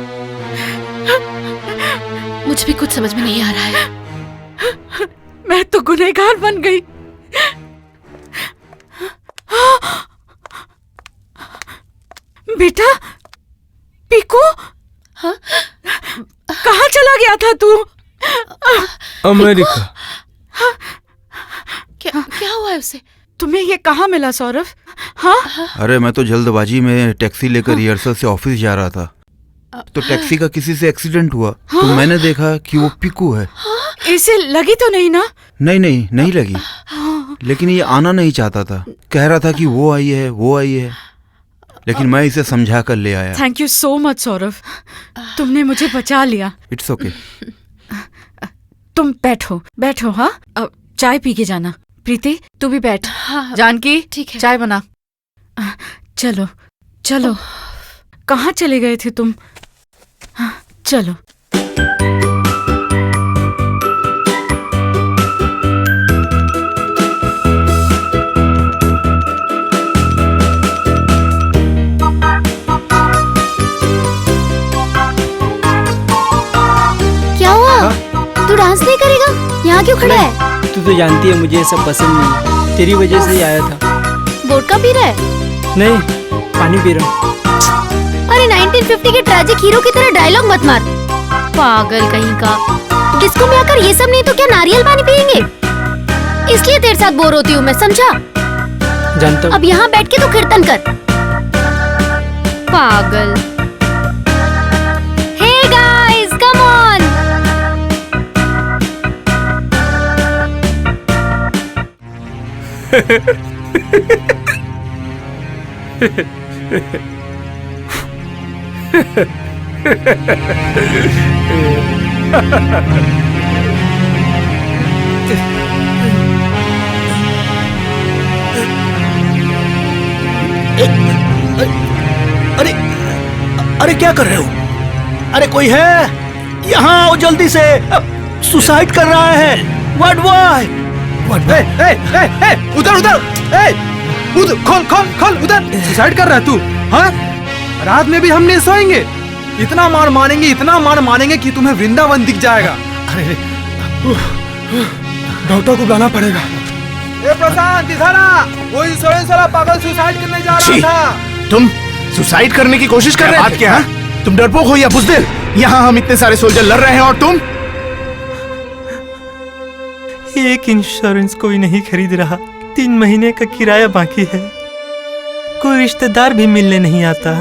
मुझे भी कुछ समझ में नहीं आ रहा है। मैं तो गुनहगार बन गई। बेटा, पीकू, हाँ? कहाँ चला गया था तू? अमेरिका। क्या हुआ है उसे? तुम्हें ये कहाँ मिला सौरभ? हाँ? अरे मैं तो जल्दबाजी में टैक्सी लेकर रिहर्सल से ऑफिस जा रहा था, तो टैक्सी का किसी से एक्सीडेंट हुआ। तो मैंने देखा कि वो पीकू है। इसे लगी तो नहीं ना? नहीं लगी, लेकिन ये आना नहीं चाहता था। कह रहा था कि वो आई है, लेकिन मैं इसे समझा कर ले आया। Thank you so much Saurabh, तुमने मुझे बचा लिया। It's okay. तुम बैठो। हाँ, अब चाय पी के जाना। प्रीति, तू भी बैठ। हाँ, जानकी, ठीक है। चाय बना। चलो। कहाँ चले गए थे तुम? चलो। क्यों खड़ा है? तू तो जानती है मुझे ये सब पसंद नहीं, तेरी वजह से ही आया था। वोडका पी रहा है? नहीं, पानी पी रहा हूँ। अरे 1950 के ट्रैजिक हीरो की तरह डायलॉग मत मार, पागल कहीं का। डिस्को में आकर ये सब नहीं तो क्या नारियल पानी पियेंगे? इसलिए तेरे साथ बोर होती हूँ मैं, समझा? जानता हूँ। अब यहाँ बैठ के तू कीर्तन कर, पागल। Hey guys, come on. अरे अरे क्या कर रहे हो? अरे कोई है? यहाँ आओ जल्दी से, सुसाइड कर रहा है। What why? उधर उधर, उधर खोल खोल खोल, उधर सुसाइड कर रहा है तू? हाँ, रात में भी हम नहीं सोएंगे। इतना मार मारेंगे, इतना मार मारेंगे कि तुम्हें वृंदावन दिख जाएगा। अरे डॉक्टर को बुलाना पड़ेगा। ए प्रशांत, इधर आ, वो इंश्योरेंस वाला पागल सुसाइड करने जा रहा था। तुम सुसाइड करने की कोशिश कर रहे थे? क्या तुम डरपोक हो या बुज़दिल? यहाँ हम इतने सारे सोल्जर लड़ रहे हैं और तुम? एक इंश्योरेंस कोई नहीं खरीद रहा, 3 महीने का किराया बाकी है, कोई रिश्तेदार भी मिलने नहीं आता,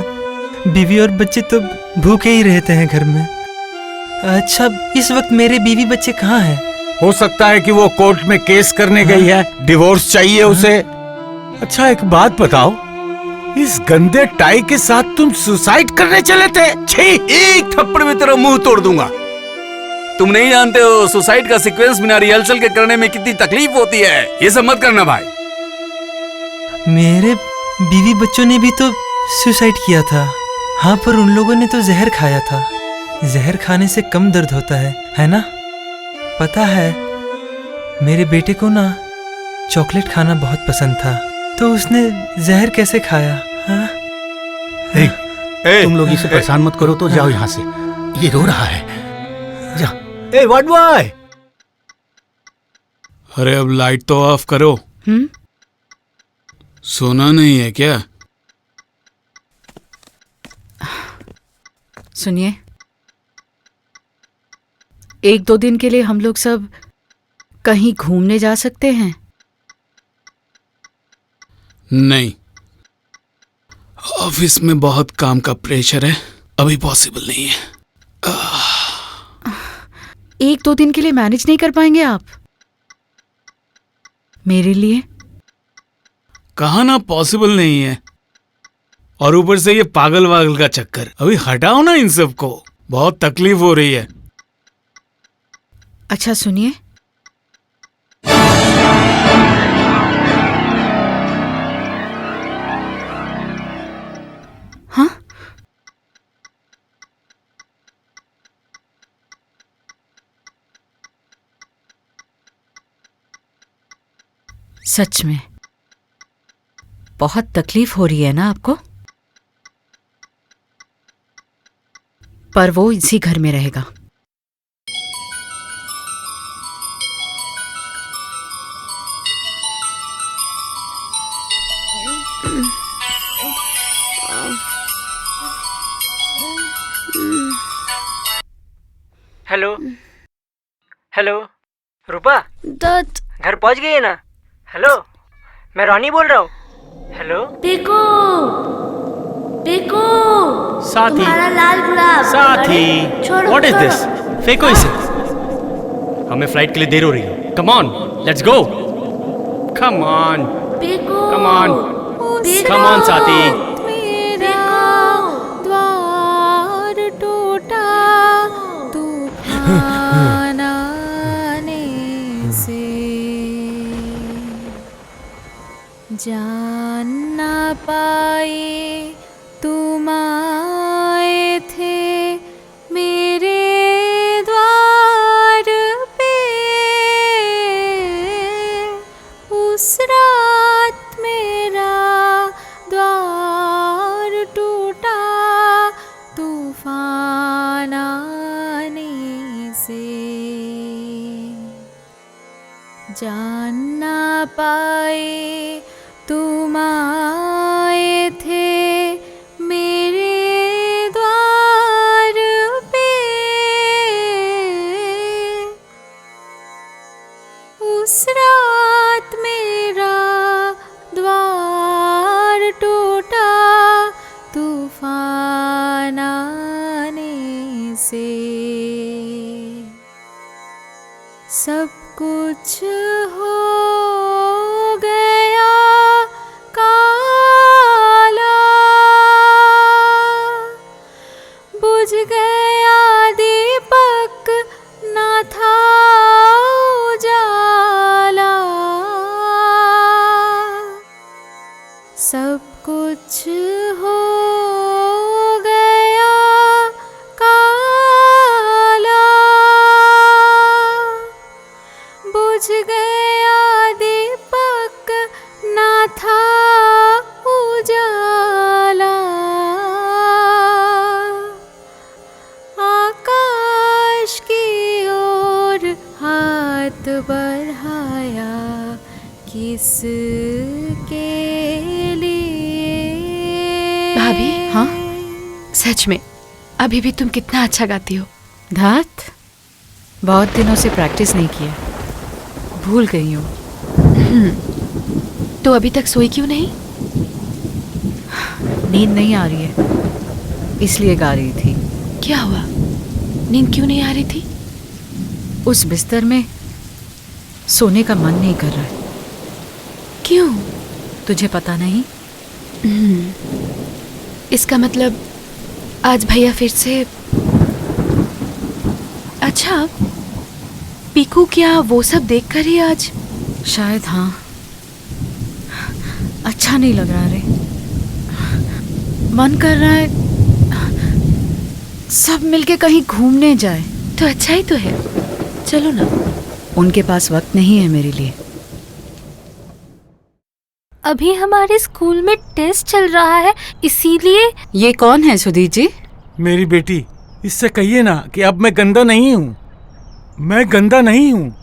बीवी और बच्चे तो भूखे ही रहते हैं घर में। अच्छा, इस वक्त मेरे बीवी बच्चे कहाँ हैं? हो सकता है कि वो कोर्ट में केस करने गई है, डिवोर्स चाहिए उसे। अच्छा एक बात बताओ, इस गंदे टाई के साथ तुम सुसाइड करने चले थे? छी, एक थप्पड़ में तेरा मुंह तोड़ दूंगा। तुम नहीं जानते हो सुसाइड का सीक्वेंस बिना रिहर्सल के करने में कितनी तकलीफ होती है। ये सब मत करना भाई। मेरे बीवी बच्चों ने भी तो सुसाइड किया था। हाँ, पर उन लोगों ने तो जहर खाया था। जहर खाने से कम दर्द होता है ना? पता है, मेरे बेटे को ना चॉकलेट खाना बहुत पसंद था, तो उसने जहर कैसे खाया? हाँ? तुम लोग इसे परेशान मत करो, तो जाओ यहाँ से, ये रो रहा है। जा। ए व्हाट बॉय? अरे अब लाइट तो ऑफ करो। सोना नहीं है क्या? सुनिए, 1-2 दिन के लिए हम लोग सब कहीं घूमने जा सकते हैं? नहीं, ऑफिस में बहुत काम का प्रेशर है, अभी पॉसिबल नहीं है। 1-2 दिन के लिए मैनेज नहीं कर पाएंगे आप मेरे लिए? कहा ना पॉसिबल नहीं है, और ऊपर से ये पागल वागल का चक्कर। अभी हटाओ ना इन सब को, बहुत तकलीफ हो रही है। अच्छा सुनिए, हाँ, सच में बहुत तकलीफ हो रही है ना आपको? पर वो इसी घर में रहेगा। हेलो हेलो, रूपा घर पहुंच गई है ना? हेलो, मैं रॉनी बोल रहा हूँ। हेलो देखो देखो, साथी, तुम्हारा लाल गुलाब। साथी, छोड़ो, व्हाट इज छोड़ो। दिस? फेंको इसे। हमें फ्लाइट के लिए देर हो रही है। Come on, let's go. Come on, देखो, कम ऑन, देखो, कम ऑन साथी। द्वार टूटा तूफान आने से, जान ना पाए तुम आए थे मेरे द्वार पे, उस रात मेरा द्वार टूटा तूफान आने से। मान ना पाए तुम आए थे मेरे द्वार पे, उस रात मेरा द्वार टूटा तूफान आने से, सब कुछ हो गया काला, बुझ गया दीपक ना था उजाला, सब कुछ हो गया काला, बुझ गया दीपक ना था उजाला, आकाश की ओर हाथ बढ़ाया किसके लिए। भाभी, हाँ सच में अभी भी तुम कितना अच्छा गाती हो। धात, बहुत दिनों से प्रैक्टिस नहीं किया, भूल गई हूँ। तो अभी तक सोई क्यों नहीं? नींद नहीं आ रही है, इसलिए गा रही थी। क्या हुआ, नींद क्यों नहीं आ रही थी? उस बिस्तर में सोने का मन नहीं कर रहा है। क्यों? तुझे पता नहीं? इसका मतलब आज भैया फिर से। अच्छा, पीकू क्या वो सब देखकर ही आज? शायद हाँ। अच्छा नहीं लग रहा रे, मन कर रहा है सब मिलके कहीं घूमने जाए। तो अच्छा ही तो है, चलो ना। उनके पास वक्त नहीं है मेरे लिए। अभी हमारे स्कूल में टेस्ट चल रहा है, इसीलिए। ये कौन है सुधीर जी? मेरी बेटी। इससे कहिए ना कि अब मैं गंदा नहीं हूँ, मैं गंदा नहीं हूँ।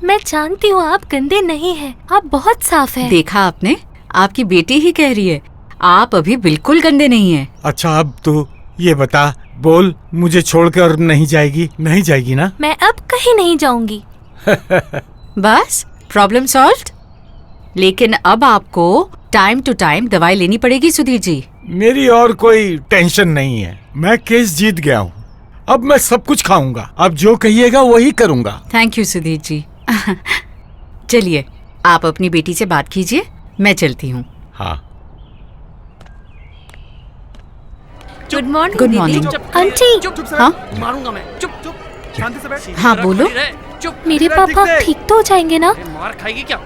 मैं जानती हूँ आप गंदे नहीं हैं, आप बहुत साफ हैं। देखा आपने, आपकी बेटी ही कह रही है आप अभी बिल्कुल गंदे नहीं हैं। अच्छा अब तो ये बता, बोल, मुझे छोड़कर नहीं जाएगी? नहीं जाएगी ना? मैं अब कहीं नहीं जाऊंगी। बस प्रॉब्लम सॉल्व्ड। लेकिन अब आपको टाइम टू टाइम दवाई लेनी पड़ेगी सुधीर जी। मेरी और कोई टेंशन नहीं है, मैं केस जीत गया हूँ। अब मैं सब कुछ खाऊंगा, अब जो कहिएगा वही करूंगा। Thank you Sudhir ji. चलिए आप अपनी बेटी से बात कीजिए, मैं चलती हूँ। हाँ। Good morning. Good morning aunty. हाँ मारूंगा मैं। चुप चुप, शांति से बैठ। हाँ बोलो। चुप। मेरे पापा ठीक तो हो जाएंगे ना? मार खाएगी क्या?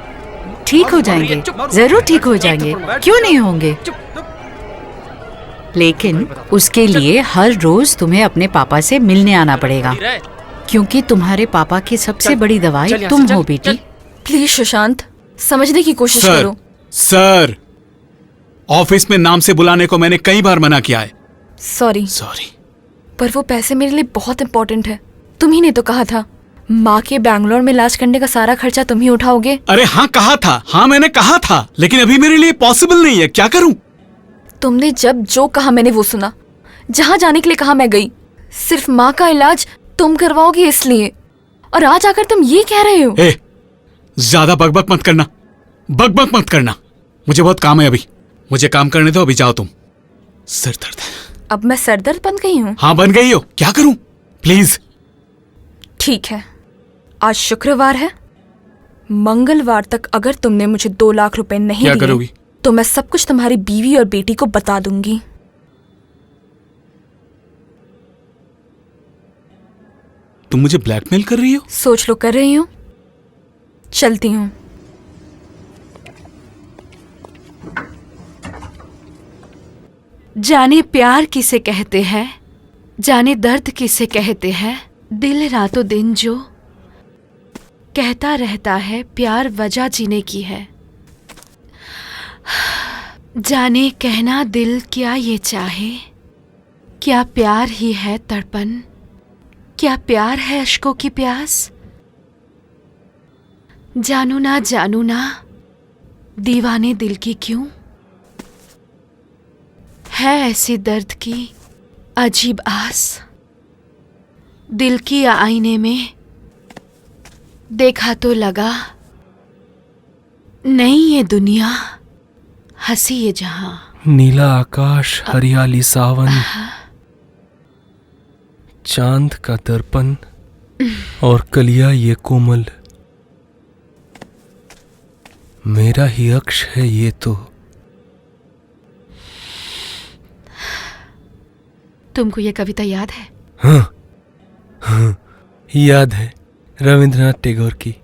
ठीक हो जाएंगे, जरूर ठीक हो जाएंगे, क्यों नहीं होंगे। लेकिन उसके लिए हर रोज तुम्हें अपने पापा से मिलने आना पड़ेगा, क्योंकि तुम्हारे पापा की सबसे बड़ी दवाई तुम हो बेटी। प्लीज सुशांत, समझने की कोशिश सर, करो। सर, ऑफिस में नाम से बुलाने को मैंने कई बार मना किया है। सॉरी। पर वो पैसे मेरे लिए बहुत इंपॉर्टेंट है। तुम ही ने तो कहा था माँ के बैंगलोर में इलाज करने का सारा खर्चा तुम ही उठाओगे। अरे हाँ कहा था, हाँ मैंने कहा था, लेकिन अभी मेरे लिए पॉसिबल नहीं है, क्या करूं? तुमने जब जो कहा मैंने वो सुना, जहाँ जाने के लिए कहा मैं गई। सिर्फ माँ का इलाज तुम करवाओगे इसलिए, और आज आकर तुम ये कह रहे हो। ए, ज्यादा बकबक मत करना, बकबक मत करना। मुझे बहुत काम है अभी, मुझे काम करने दो, अभी जाओ तुम। सिर दर्द है। अब मैं सरदर्द बन गई हूँ? हाँ बन गई हो, क्या करूं? प्लीज। ठीक है, आज शुक्रवार है, मंगलवार तक अगर तुमने मुझे 2 लाख रुपए नहीं क्या दिए करोगी? तो मैं सब कुछ तुम्हारी बीवी और बेटी को बता दूंगी। तुम मुझे ब्लैकमेल कर रही हो? सोच लो कर रही हूँ। चलती हूँ। जाने प्यार किसे कहते हैं, जाने दर्द किसे कहते हैं। दिल रातों दिन जो कहता रहता है प्यार वजह जीने की है। जाने कहना दिल क्या ये चाहे, क्या प्यार ही है तड़पन, क्या प्यार है अश्कों की प्यास। जानू ना दीवाने दिल की क्यों है ऐसी दर्द की अजीब आस, दिल की आईने में देखा तो लगा नहीं ये दुनिया हंसी ये जहां। नीला आकाश, हरियाली सावन, चांद का दर्पण और कलिया ये कोमल, मेरा ही अक्ष है ये तो। तुमको ये कविता याद है? हाँ, याद है, रविंद्रनाथ टैगोर की।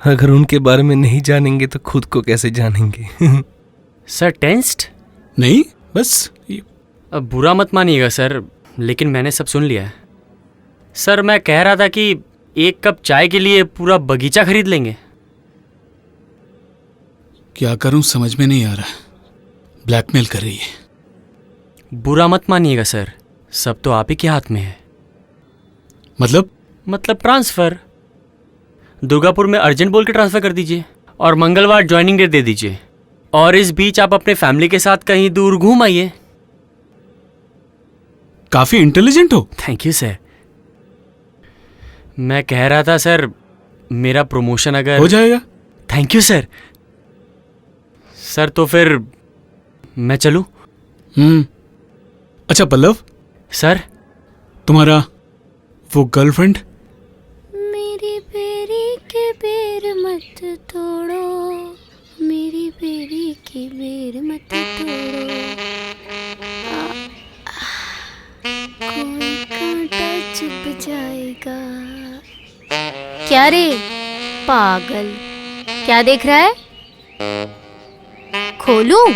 अगर उनके बारे में नहीं जानेंगे तो खुद को कैसे जानेंगे। Sir tensed? नहीं, बस अब बुरा मत मानिएगा सर, लेकिन मैंने सब सुन लिया है। सर मैं कह रहा था कि एक कप चाय के लिए पूरा बगीचा खरीद लेंगे। क्या करूं समझ में नहीं आ रहा। ब्लैकमेल कर रही है। बुरा मत मानिएगा सर, सब तो आप ही के हाथ में है। मतलब ट्रांसफर। दुर्गापुर में अर्जेंट बोल के ट्रांसफर कर दीजिए और मंगलवार ज्वाइनिंग डेट दे दीजिए, और इस बीच आप अपने फैमिली के साथ कहीं दूर घूम आइए। काफी इंटेलिजेंट हो। Thank you sir. मैं कह रहा था सर, मेरा प्रमोशन अगर हो जाएगा। Thank you sir. सर तो फिर मैं चलूं? अच्छा पल्लव सर, तुम्हारा वो गर्लफ्रेंड? मेरी बेरी के बेर मत तोड़ो, मेरी बेरी के बेर मत तोड़ो, कोई कांटा चुभ जाएगा। क्या रे पागल, क्या देख रहा है? खोलूं?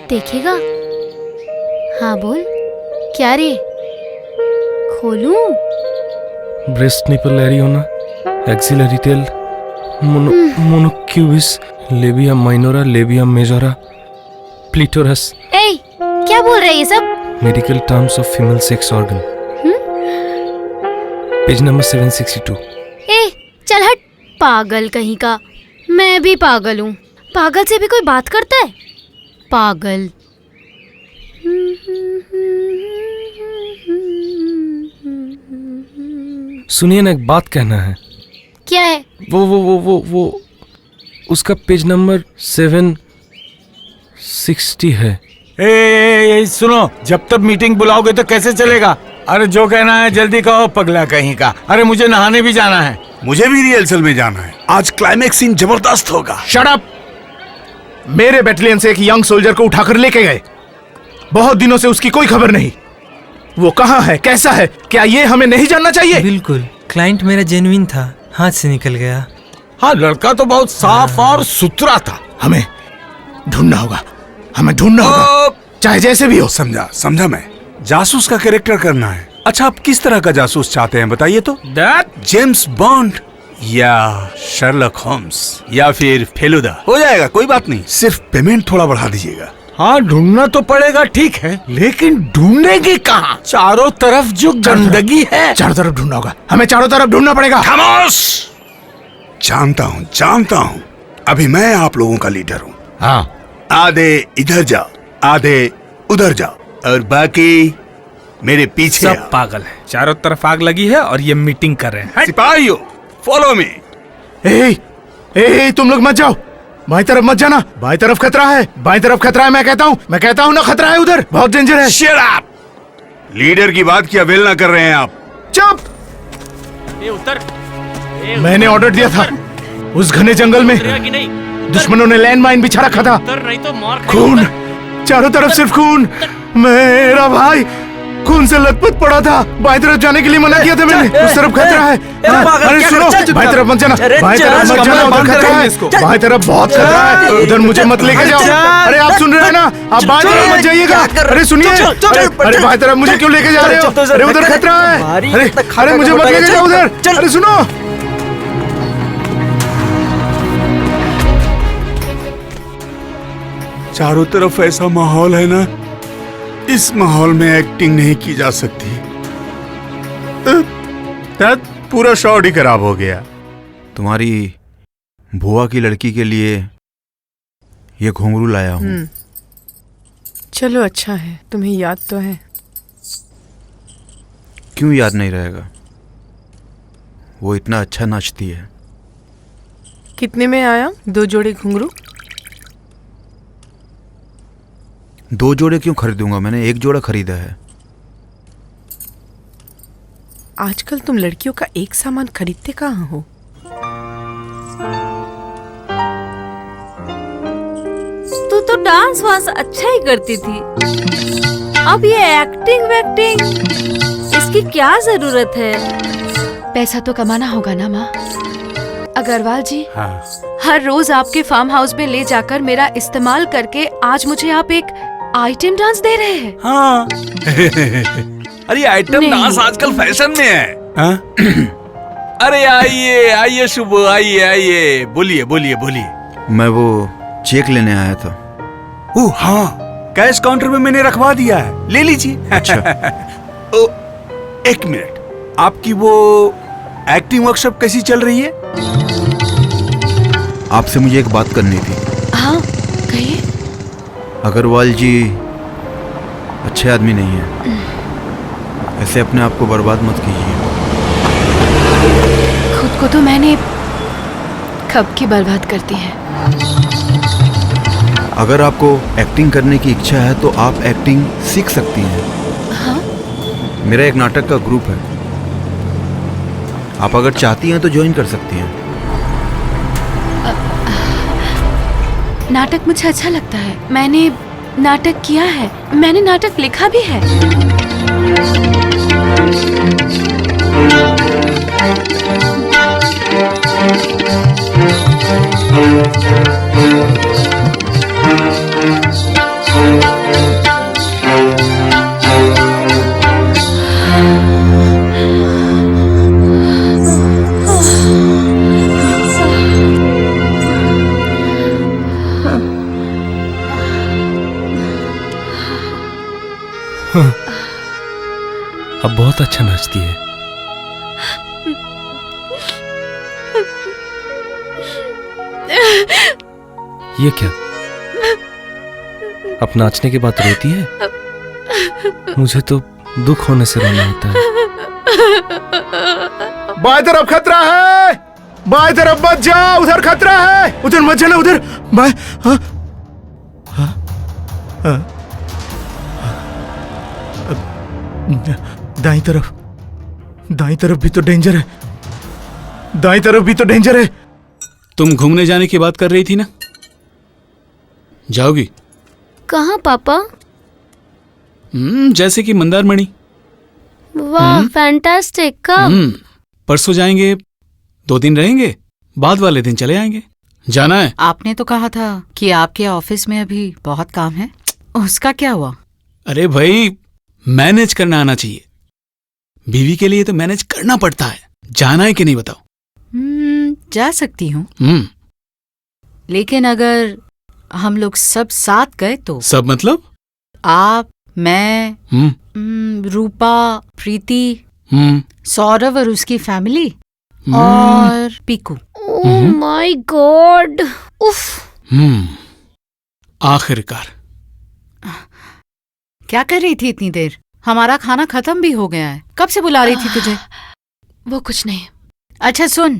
देखेगा? हाँ बोल, क्या रे? खोलूं? Breast nipple areola, axillary tail, mons pubis, labia minora, labia majora, clitoris. ए, क्या बोल रहा है ये सब? Medical terms of female sex organ. Page number 762। ए, चल हट पागल कहीं का। मैं भी पागल हूँ। पागल से भी कोई बात करता है? पागल। सुनिए ना, एक बात कहना है। क्या है? वो उसका पेज नंबर 760 है। ए, सुनो, जब तक मीटिंग बुलाओगे तो कैसे चलेगा? अरे जो कहना है जल्दी कहो पगला कहीं का। अरे मुझे नहाने भी जाना है। मुझे भी रिहर्सल में जाना है। आज क्लाइमेक्स सीन जबरदस्त होगा। Shut up! मेरे बैटलियन से एक यंग सोल्जर को उठाकर लेके गए। बहुत दिनों से उसकी कोई खबर नहीं। वो कहाँ है, कैसा है, क्या ये हमें नहीं जानना चाहिए? बिल्कुल, क्लाइंट मेरा जेन्युइन था, हाथ से निकल गया। हाँ, लड़का तो बहुत साफ और सुथरा था। हमें ढूंढना होगा, हमें ढूंढना होगा, चाहे जैसे भी हो। समझा मैं। जासूस का कैरेक्टर करना है। अच्छा, आप किस तरह का जासूस चाहते हैं बताइए तो? जेम्स बॉन्ड या शर्लक होम्स या फिर फेलुदा? हो जाएगा, कोई बात नहीं। सिर्फ पेमेंट थोड़ा बढ़ा दीजिएगा। हाँ, ढूंढना तो पड़ेगा, ठीक है, लेकिन ढूंढेंगे कहाँ? चारों तरफ जो गंदगी है। चारों तरफ ढूंढना होगा, हमें चारों तरफ ढूंढना पड़ेगा। खामोश! जानता हूँ, अभी मैं आप लोगों का लीडर हूँ। हाँ, आधे इधर जाओ, आधे उधर जाओ, और बाकी मेरे पीछे सब पागल है। चारों तरफ आग लगी है और ये मीटिंग कर रहे हैं। सिपाहियों, फॉलो मी। ए, तुम लोग मत जाओ, बाई तरफ मत जाना। बाई तरफ खतरा है, बाई तरफ खतरा है। मैं कहता हूँ ना, खतरा है उधर, बहुत डेंजर है। Shut up! लीडर की बात की अवहेलना कर रहे हैं आप। चुप! मैंने ऑर्डर दिया था। उस घने जंगल में दुश्मनों ने लैंडमाइन बिछा रखा था। खून, चारों तरफ सिर्फ खून। मेरा भाई खून से लथपथ पड़ा था। बाई तरफ जाने के लिए मना किया था मैंने। उस तरफ खतरा है। अरे सुनो, बाई तरफ मत जाना, बाई तरफ मत जाना, उधर खतरा है। बाई तरफ बहुत खतरा है, उधर मुझे मत लेके जाओ। अरे आप सुन रहे हैं ना, आप बाई तरफ मत जाइएगा। अरे सुनिए, अरे बाई तरफ मुझे क्यों लेके जा रहे हो? अरे उधर खतरा है। अरे मुझे मत लेके जाओ उधर। अरे सुनो, चारों तरफ ऐसा माहौल है ना, इस माहौल में एक्टिंग नहीं की जा सकती। पूरा शॉट ही खराब हो गया। तुम्हारी बुआ की लड़की के लिए ये घुंघरू लाया हूँ। चलो अच्छा है, तुम्हें याद तो है। क्यों याद नहीं रहेगा? वो इतना अच्छा नाचती है। कितने में आया 2 जोड़े घुंघरू? 2 जोड़े क्यों खरीदूंगा, मैंने 1 जोड़ा खरीदा है। आजकल तुम लड़कियों का एक सामान खरीदते कहाँ हो? तू तो डांस वांस अच्छा ही करती थी, अब ये एक्टिंग वैक्टिंग, इसकी क्या जरूरत है? पैसा तो कमाना होगा ना माँ। अग्रवाल जी, हाँ। हर रोज आपके फार्म हाउस में ले जाकर मेरा इस्तेमाल करके आज मुझे आप एक आइटम डांस दे रहे हैं। हाँ। अरे आइटम डांस आजकल फैशन में है। हाँ? अरे आइए आइए शुभ, आइए आइए, बोलिए बोलिए बोलिए। मैं वो चेक लेने आया था। ओह हाँ, कैश काउंटर में मैंने रखवा दिया है, ले लीजिए। अच्छा। ओ, 1 मिनट, आपकी वो एक्टिंग वर्कशॉप कैसी चल रही है? आपसे मुझे एक बात करनी थी। हाँ कहिए। अग्रवाल जी अच्छे आदमी नहीं है, ऐसे अपने आप को बर्बाद मत कीजिए। खुद को तो मैंने कब की बर्बाद कर दी है। अगर आपको एक्टिंग करने की इच्छा है तो आप एक्टिंग सीख सकती हैं। हाँ? मेरा एक नाटक का ग्रुप है, आप अगर चाहती हैं तो ज्वाइन कर सकती हैं। नाटक मुझे अच्छा लगता है, मैंने नाटक किया है, मैंने नाटक लिखा भी है। अब बहुत अच्छा नाचती है। ये क्या, अब नाचने के बाद रोती है? मुझे तो दुख होने से रोना आता है। बाएं तरफ खतरा है, बाएं तरफ मत जाओ, उधर खतरा है, उधर मत जाना, उधर बाएं। हाँ? हाँ? हाँ? दाईं तरफ भी तो डेंजर है, दाईं तरफ भी तो डेंजर है। तुम घूमने जाने की बात कर रही थी ना, जाओगी? कहाँ पापा? जैसे कि मंदारमणि। वाह फैंटास्टिक। कब? परसों जाएंगे, 2 दिन रहेंगे, बाद वाले दिन चले आएंगे। जाना है? आपने तो कहा था कि आपके ऑफिस में अभी बहुत काम है, उसका क्या हुआ? अरे भाई, मैनेज करना आना चाहिए, बीवी के लिए तो मैनेज करना पड़ता है। जाना है कि नहीं बताओ? जा सकती हूँ, लेकिन अगर हम लोग सब साथ गए तो। सब मतलब? आप, मैं, रूपा, प्रीति, सौरभ और उसकी फैमिली और पीकू। Oh my God. उफ। आखिरकार। क्या कर रही थी इतनी देर? हमारा खाना खत्म भी हो गया है, कब से बुला रही थी तुझे? वो कुछ नहीं। अच्छा सुन,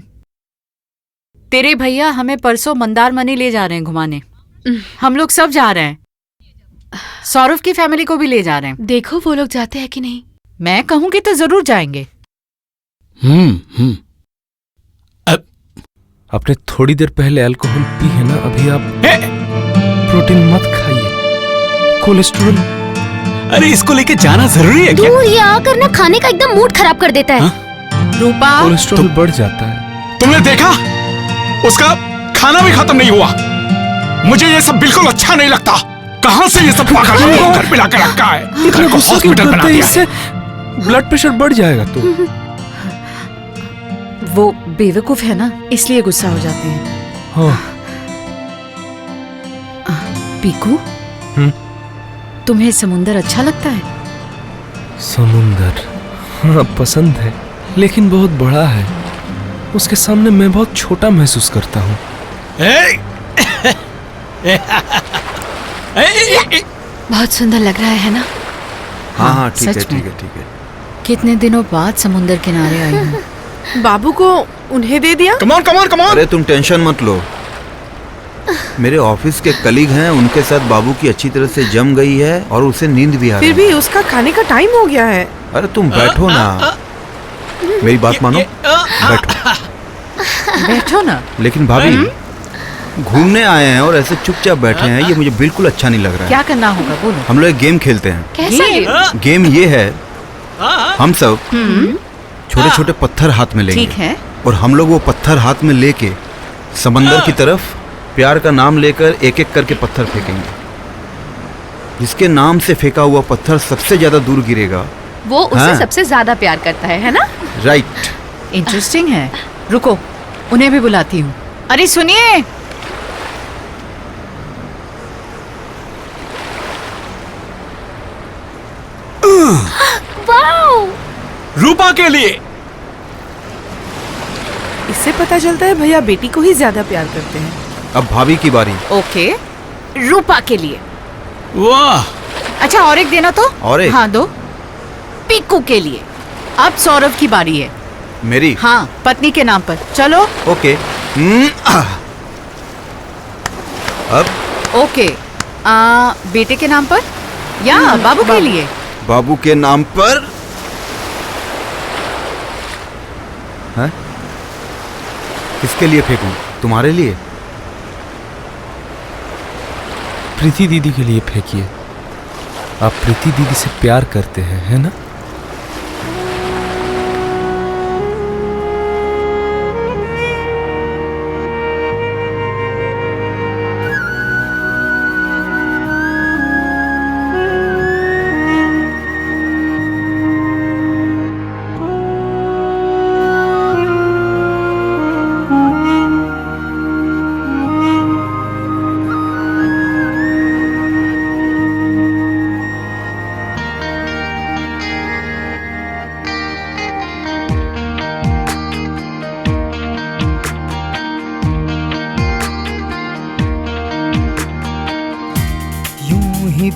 तेरे भैया हमें परसों मंदारमनी ले जा रहे हैं घुमाने। हम लोग सब जा रहे हैं, सौरभ की फैमिली को भी ले जा रहे हैं। देखो वो लोग जाते हैं कि नहीं। मैं कहूंगी तो जरूर जाएंगे। आपने थोड़ी देर पहले अल्कोहल पी है ना, अभी आप प्रोटीन मत खाइए, कोलेस्ट्रॉल। अरे इसको लेके जाना जरूरी है क्या? दूर ये आकर ना खाने का एकदम मूड खराब कर देता है। रूपा, कोलेस्ट्रॉल बढ़ जाता है। तुमने देखा, उसका खाना भी खत्म नहीं हुआ। मुझे ये सब बिल्कुल अच्छा नहीं लगता। कहां से ये सब पाकर घर पे लाकर रखा है, घर को हॉस्पिटल बना दिया। इससे ब्लड प्रेशर बढ़ जाएगा। तो वो बेवकूफ है ना, इसलिए गुस्सा हो जाते हैं। हाँ। पीकू, तुम्हें समुंदर अच्छा लगता है? समुंदर? हाँ पसंद है। लेकिन बहुत बड़ा है। उसके सामने मैं बहुत छोटा महसूस करता हूँ। बहुत सुंदर लग रहा है ना? हाँ ठीक है सच में। ठीक है ठीक है। कितने दिनों बाद समुंदर किनारे आई हूँ। बाबू को उन्हें दे दिया? कम ऑन। अरे तुम टेंशन मत लो, मेरे ऑफिस के कलीग हैं, उनके साथ बाबू की अच्छी तरह से जम गई है और उसे नींद भी आ रही फिर है। भी उसका खाने का टाइम हो गया है। अरे तुम बैठो ना, मेरी बात मानो, बैठो बैठो ना। लेकिन भाभी घूमने आए हैं और ऐसे चुपचाप बैठे हैं, ये मुझे बिल्कुल अच्छा नहीं लग रहा है। क्या करना होगा बोलो। हम लोग एक गेम खेलते हैं। कैसा गेम? गेम ये है, हम सब छोटे छोटे पत्थर हाथ में लेंगे। ठीक है। और हम लोग वो पत्थर हाथ में लेके समंदर की तरफ प्यार का नाम लेकर एक एक करके पत्थर फेंकेंगे। जिसके नाम से फेंका हुआ पत्थर सबसे ज्यादा दूर गिरेगा वो उसे सबसे ज्यादा प्यार करता है ना? राइट। इंटरेस्टिंग है। रुको, उन्हें भी बुलाती हूँ। अरे सुनिए, रूपा के लिए। इससे पता चलता है भैया बेटी को ही ज्यादा प्यार करते हैं। अब भाभी की बारी। ओके, रूपा के लिए। वाह। अच्छा, और एक देना तो। और एक? हाँ दो। पीकू के लिए। अब सौरभ की बारी है। मेरी? हाँ, पत्नी के नाम पर। चलो। ओके। अब ओके, बेटे के नाम पर या बाबू के लिए? बाबू के नाम पर। है? किसके लिए फेंकूं? तुम्हारे लिए? प्रीति दीदी के लिए फेंकिए। आप प्रीति दीदी से प्यार करते हैं, है ना?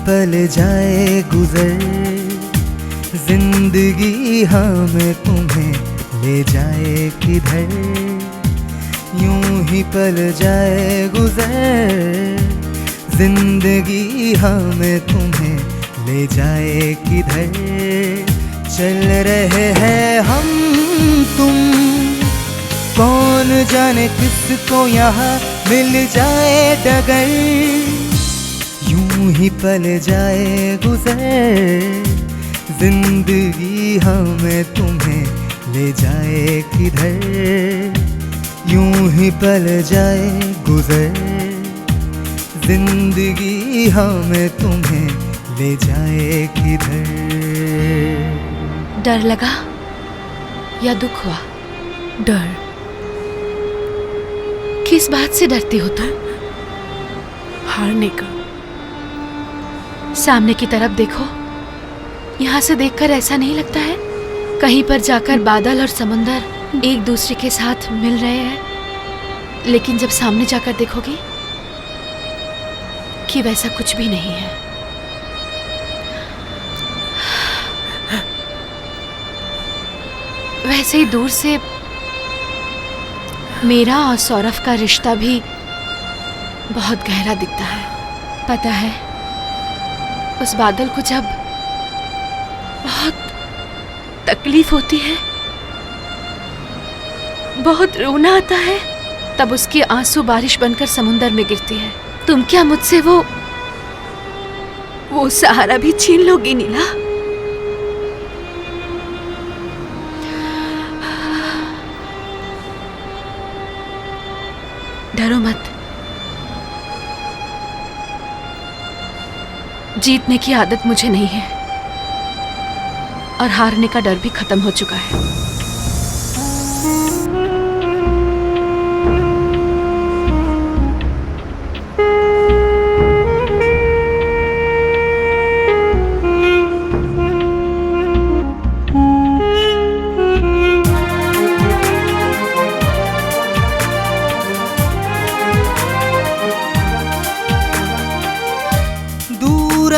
पल जाए गुजर जिंदगी, हमें तुम्हें ले जाए किधर। यूं ही पल जाए गुजर जिंदगी, हमें तुम्हें ले जाए किधर। चल रहे हैं हम तुम, कौन जाने किसको यहाँ मिल जाए डगर। यूं ही पल जाए गुजर जिंदगी, हमें तुम्हें ले जाए किधर। यूं ही पल जाए गुजर जिंदगी, हमें तुम्हें ले जाए किधर। डर लगा या दुख हुआ? डर। किस बात से डरती हो तुम? हारने का। सामने की तरफ देखो, यहाँ से देखकर ऐसा नहीं लगता है कहीं पर जाकर बादल और समुंदर एक दूसरे के साथ मिल रहे हैं? लेकिन जब सामने जाकर देखोगी कि वैसा कुछ भी नहीं है। वैसे ही दूर से मेरा और सौरभ का रिश्ता भी बहुत गहरा दिखता है। पता है, उस बादल को जब बहुत तकलीफ होती है, बहुत रोना आता है, तब उसके आंसू बारिश बनकर समुंदर में गिरती है। तुम क्या मुझसे वो सहारा भी छीन लोगी नीला? डरो मत। जीतने की आदत मुझे नहीं है और हारने का डर भी खत्म हो चुका है।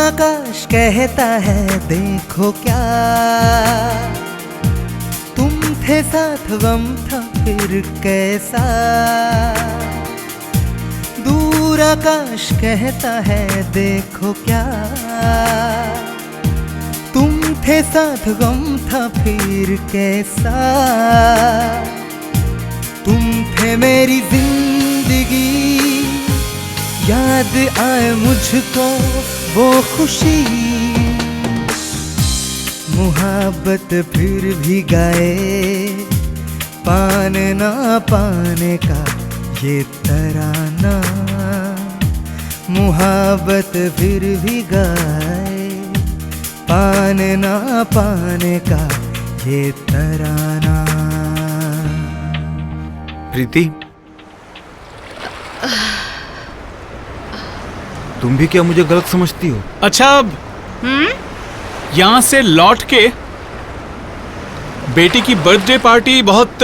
आकाश कहता है देखो क्या, तुम थे साथ गम था फिर कैसा। दूर आकाश कहता है देखो क्या, तुम थे साथ गम था फिर कैसा। तुम थे मेरी जिंदगी, याद आए मुझको वो खुशी। मुहब्बत फिर भी गाए, पाने ना पाने का ये तराना। मुहब्बत फिर भी गाए, पाने ना पाने का ये तराना। प्रीति, तुम भी क्या मुझे गलत समझती हो? अच्छा, यहाँ से लौट के बेटी की बर्थडे पार्टी बहुत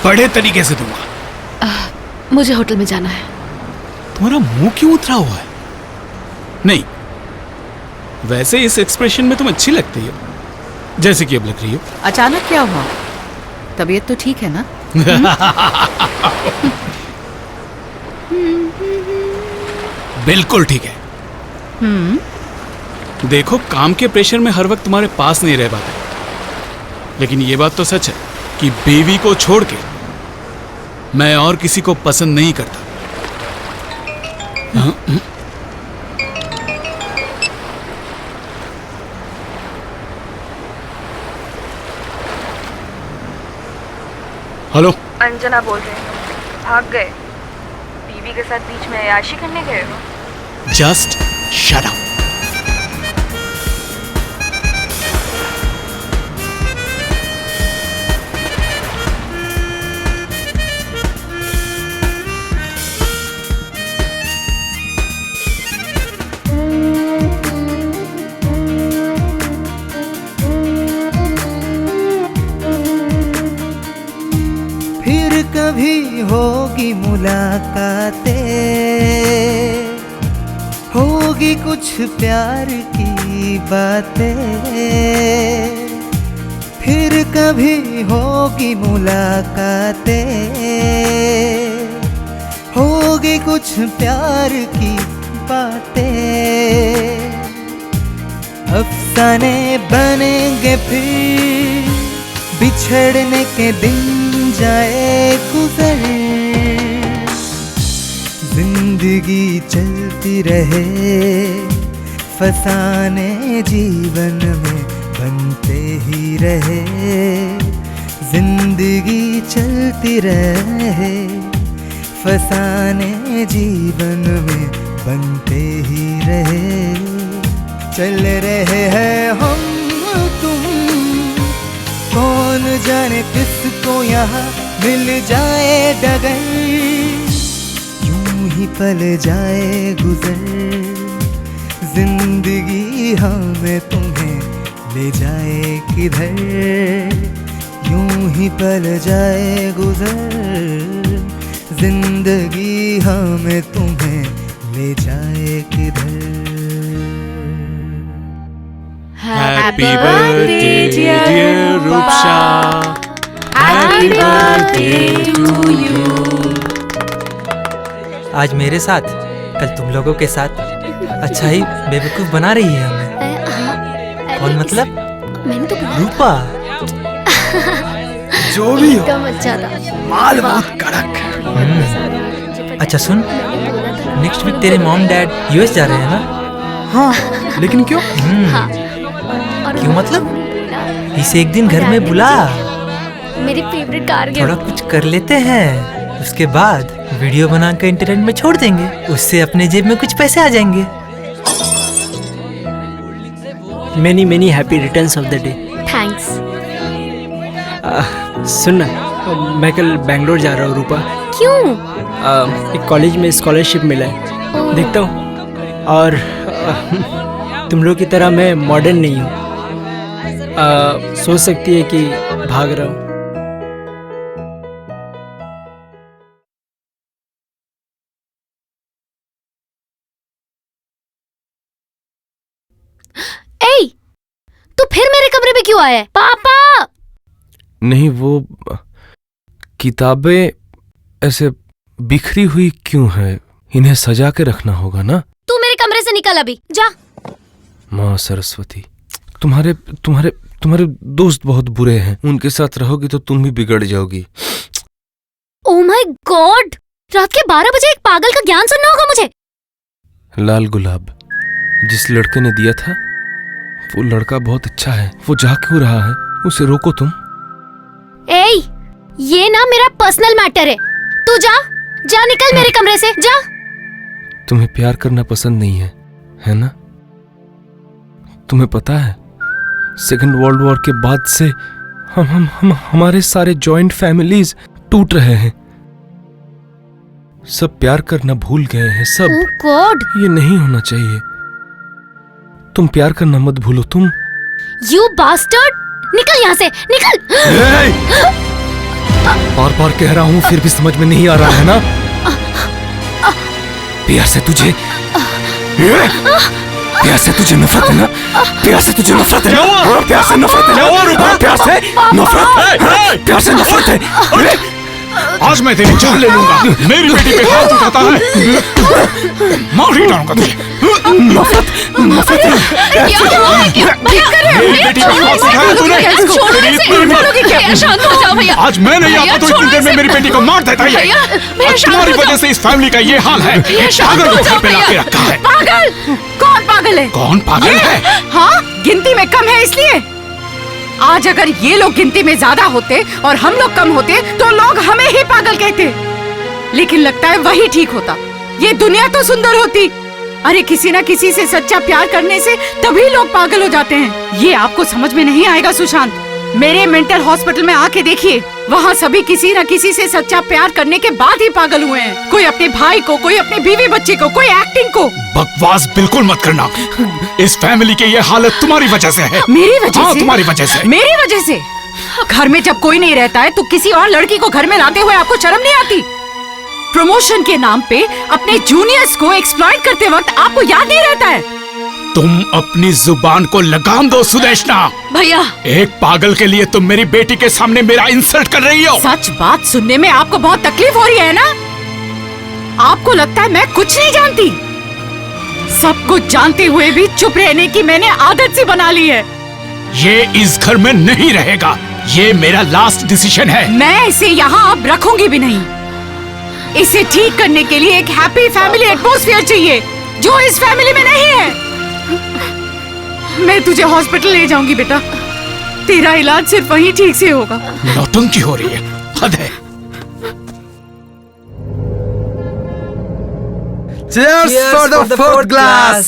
बड़े तरीके से दूंगा। मुझे होटल में जाना है। तुम्हारा मुंह क्यों उतरा हुआ है? नहीं, वैसे इस एक्सप्रेशन में तुम अच्छी लगती हो, जैसे कि अब लग रही हो। अचानक क्या हुआ? तबीयत तो ठीक है ना? बिल्कुल ठीक है। देखो, काम के प्रेशर में हर वक्त तुम्हारे पास नहीं रह पाते, लेकिन ये बात तो सच है कि बीवी को छोड़ के मैं और किसी को पसंद नहीं करता। हेलो, अंजना बोल रही हूँ। भाग गए? बीवी के साथ बीच में अय्याशी करने गए हो? Just shut up. फिर कभी होगी मुलाकातें, होगी कुछ प्यार की बातें। फिर कभी होगी मुलाकातें, होगी कुछ प्यार की बातें। अफसाने बनेंगे फिर, बिछड़ने के दिन जाए गुजर। जिंदगी चलती रहे, फसाने जीवन में बनते ही रहे। जिंदगी चलती रहे, फसाने जीवन में बनते ही रहे। चल रहे हैं हम तुम, कौन जाने किसको यहाँ मिल जाए डगर। यूं ही पल जाए गुजर, जिंदगी हमें तुम्हें ले जाए किधर। यूं ही पल जाए गुजर, जिंदगी हमें तुम्हें ले जाए किधर। Happy birthday dear Rupsha, Happy birthday to you। आज मेरे साथ, कल तुम लोगों के साथ। अच्छा ही बेवकूफ बना रही है हमें। कौन मतलब? मैंने तो रूपा। जो भी हो, एकदम अच्छा था। माल बहुत कड़क। अच्छा सुन, नेक्स्ट वीक तेरे मॉम डैड यूएस जा रहे हैं ना? हाँ, लेकिन क्यों? क्यों मतलब? इसे एक दिन घर में बुला, मेरी फेवरेट कार थोड़ा कुछ कर लेते हैं, उसके बाद वीडियो बनाकर इंटरनेट में छोड़ देंगे। उससे अपने जेब में कुछ पैसे आ जाएंगे। Many many happy returns of the day. Thanks. सुन ना, मैं कल बैंगलोर जा रहा हूँ रूपा। क्यों? एक कॉलेज में स्कॉलरशिप मिला है, देखता हूँ। और तुम लोग की तरह मैं मॉडर्न नहीं हूँ, सोच सकती है कि भाग रहा हूँ। तू फिर मेरे कमरे में क्यों आया है? पापा! नहीं, वो किताबें ऐसे बिखरी हुई क्यों है? इन्हें सजा के रखना होगा ना। तू मेरे कमरे से निकल अभी, जा। माँ सरस्वती, तुम्हारे तुम्हारे तुम्हारे दोस्त बहुत बुरे हैं, उनके साथ रहोगी तो तुम भी बिगड़ जाओगी। ओह माय गॉड, रात के 12 बजे एक पागल का ज्ञान सुनना होगा मुझे। लाल गुलाब जिस लड़के ने दिया था वो लड़का बहुत अच्छा है, वो जा क्यों रहा है? उसे रोको तुम। एई, ये ना मेरा पर्सनल मैटर है। तू जा, जा निकल मेरे कमरे से, जा। तुम्हें प्यार करना पसंद नहीं है ना? तुम्हें पता है सेकंड वर्ल्ड वॉर के बाद से हम हमारे सारे जॉइंट फैमिलीज टूट रहे हैं। सब प्यार करना भूल गए हैं सब। ओह गॉड, ये नहीं होना चाहिए। तुम प्यार करना मत भूलो। तुम यू बास्टर्ड, निकल यहाँ से, निकल। बार बार कह रहा हूँ फिर भी समझ में नहीं आ रहा है ना? प्यार से तुझे नफरत है ना? प्यार से तुझे नफरत है ना? प्यार से नफरत है ना? प्यार से नफरत, प्यार से नफरत है। आज मैं तेरी जान ले लूंगा। मेरी बेटी पे हाथ उठाता है, मार ही डालूंगा तुझे। नफरत नफरत मेरी बेटी पे हाथ उठाया तूने, तेरी इतनी हिम्मत। शांत हो जाओ भैया। आज मैं नहीं आता तो इतनी देर में मेरी बेटी को मार देता है। आज तुम्हारी वजह से इस फैमिली का ये हाल है। पागल को घर पे लाके रखा है। पागल? कौन पागल है? कौन पागल है? हाँ, गिनती में कम है इसलिए। आज अगर ये लोग गिनती में ज्यादा होते और हम लोग कम होते तो लोग हमें ही पागल कहते, लेकिन लगता है वही ठीक होता। ये दुनिया तो सुंदर होती। अरे किसी ना किसी से सच्चा प्यार करने से तभी लोग पागल हो जाते हैं। ये आपको समझ में नहीं आएगा सुशांत। मेरे मेंटल हॉस्पिटल में आके देखिए, वहाँ सभी किसी न किसी से सच्चा प्यार करने के बाद ही पागल हुए हैं। कोई अपने भाई को, कोई अपने बीवी बच्चे को, कोई एक्टिंग को। बकवास बिल्कुल मत करना। इस फैमिली की ये हालत तुम्हारी वजह से है। मेरी वजह हाँ, से? तुम्हारी वजह से। मेरी वजह से? घर में जब कोई नहीं रहता है तो किसी और लड़की को घर में लाते हुए आपको शर्म नहीं आती? प्रमोशन के नाम पे अपने जूनियर्स को एक्सप्लॉइट करते वक्त आपको याद नहीं रहता है? तुम अपनी जुबान को लगाम दो सुदेशना। भैया, एक पागल के लिए तुम मेरी बेटी के सामने मेरा इंसल्ट कर रही हो। सच बात सुनने में आपको बहुत तकलीफ हो रही है ना? आपको लगता है मैं कुछ नहीं जानती? सब कुछ जानते हुए भी चुप रहने की मैंने आदत सी बना ली है। ये इस घर में नहीं रहेगा। ये मेरा लास्ट डिसीजन है। मैं इसे यहाँ अब रखूंगी भी नहीं। इसे ठीक करने के लिए एक हैप्पी फैमिली एटमॉस्फेयर चाहिए, जो इस फैमिली में नहीं है। मैं तुझे हॉस्पिटल ले जाऊंगी बेटा। तेरा इलाज सिर्फ वहीं ठीक से होगा। नौटंकी हो रही है, हद है। Cheers for the fourth glass.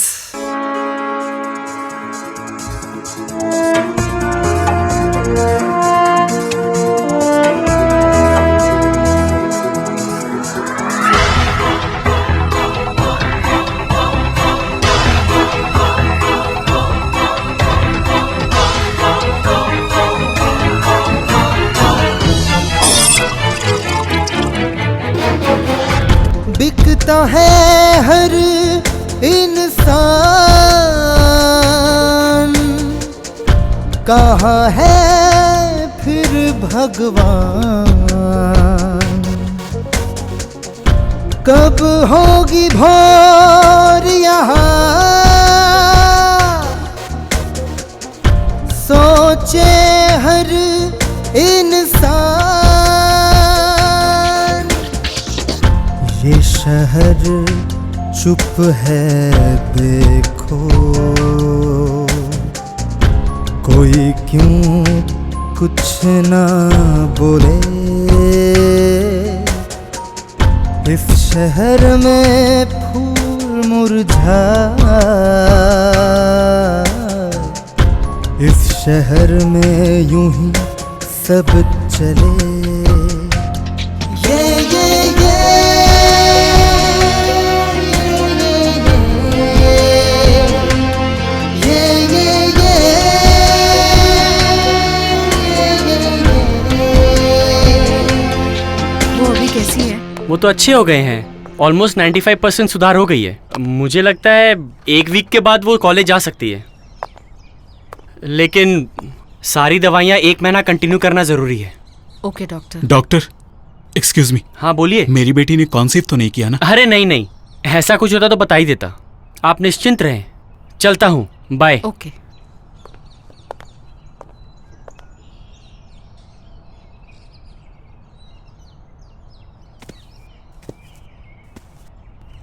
बिकता है हर इंसान, कहाँ है फिर भगवान? कब होगी भोर यहाँ, सोचे हर इंसान। ये शहर चुप है देखो, कोई क्यों कुछ ना बोले। इस शहर में फूल मुरझाए, इस शहर में यूं ही सब चले। वो तो अच्छे हो गए हैं। ऑलमोस्ट 95% सुधार हो गई है। मुझे लगता है एक वीक के बाद वो कॉलेज जा सकती है। लेकिन सारी दवाइयाँ 1 महीना कंटिन्यू करना जरूरी है। Okay doctor. Doctor excuse me. हाँ बोलिए। मेरी बेटी ने कॉन्सीव तो नहीं किया ना? अरे नहीं नहीं, ऐसा कुछ होता तो बता ही देता। आप निश्चिंत रहें, चलता हूँ, बाय। ओके।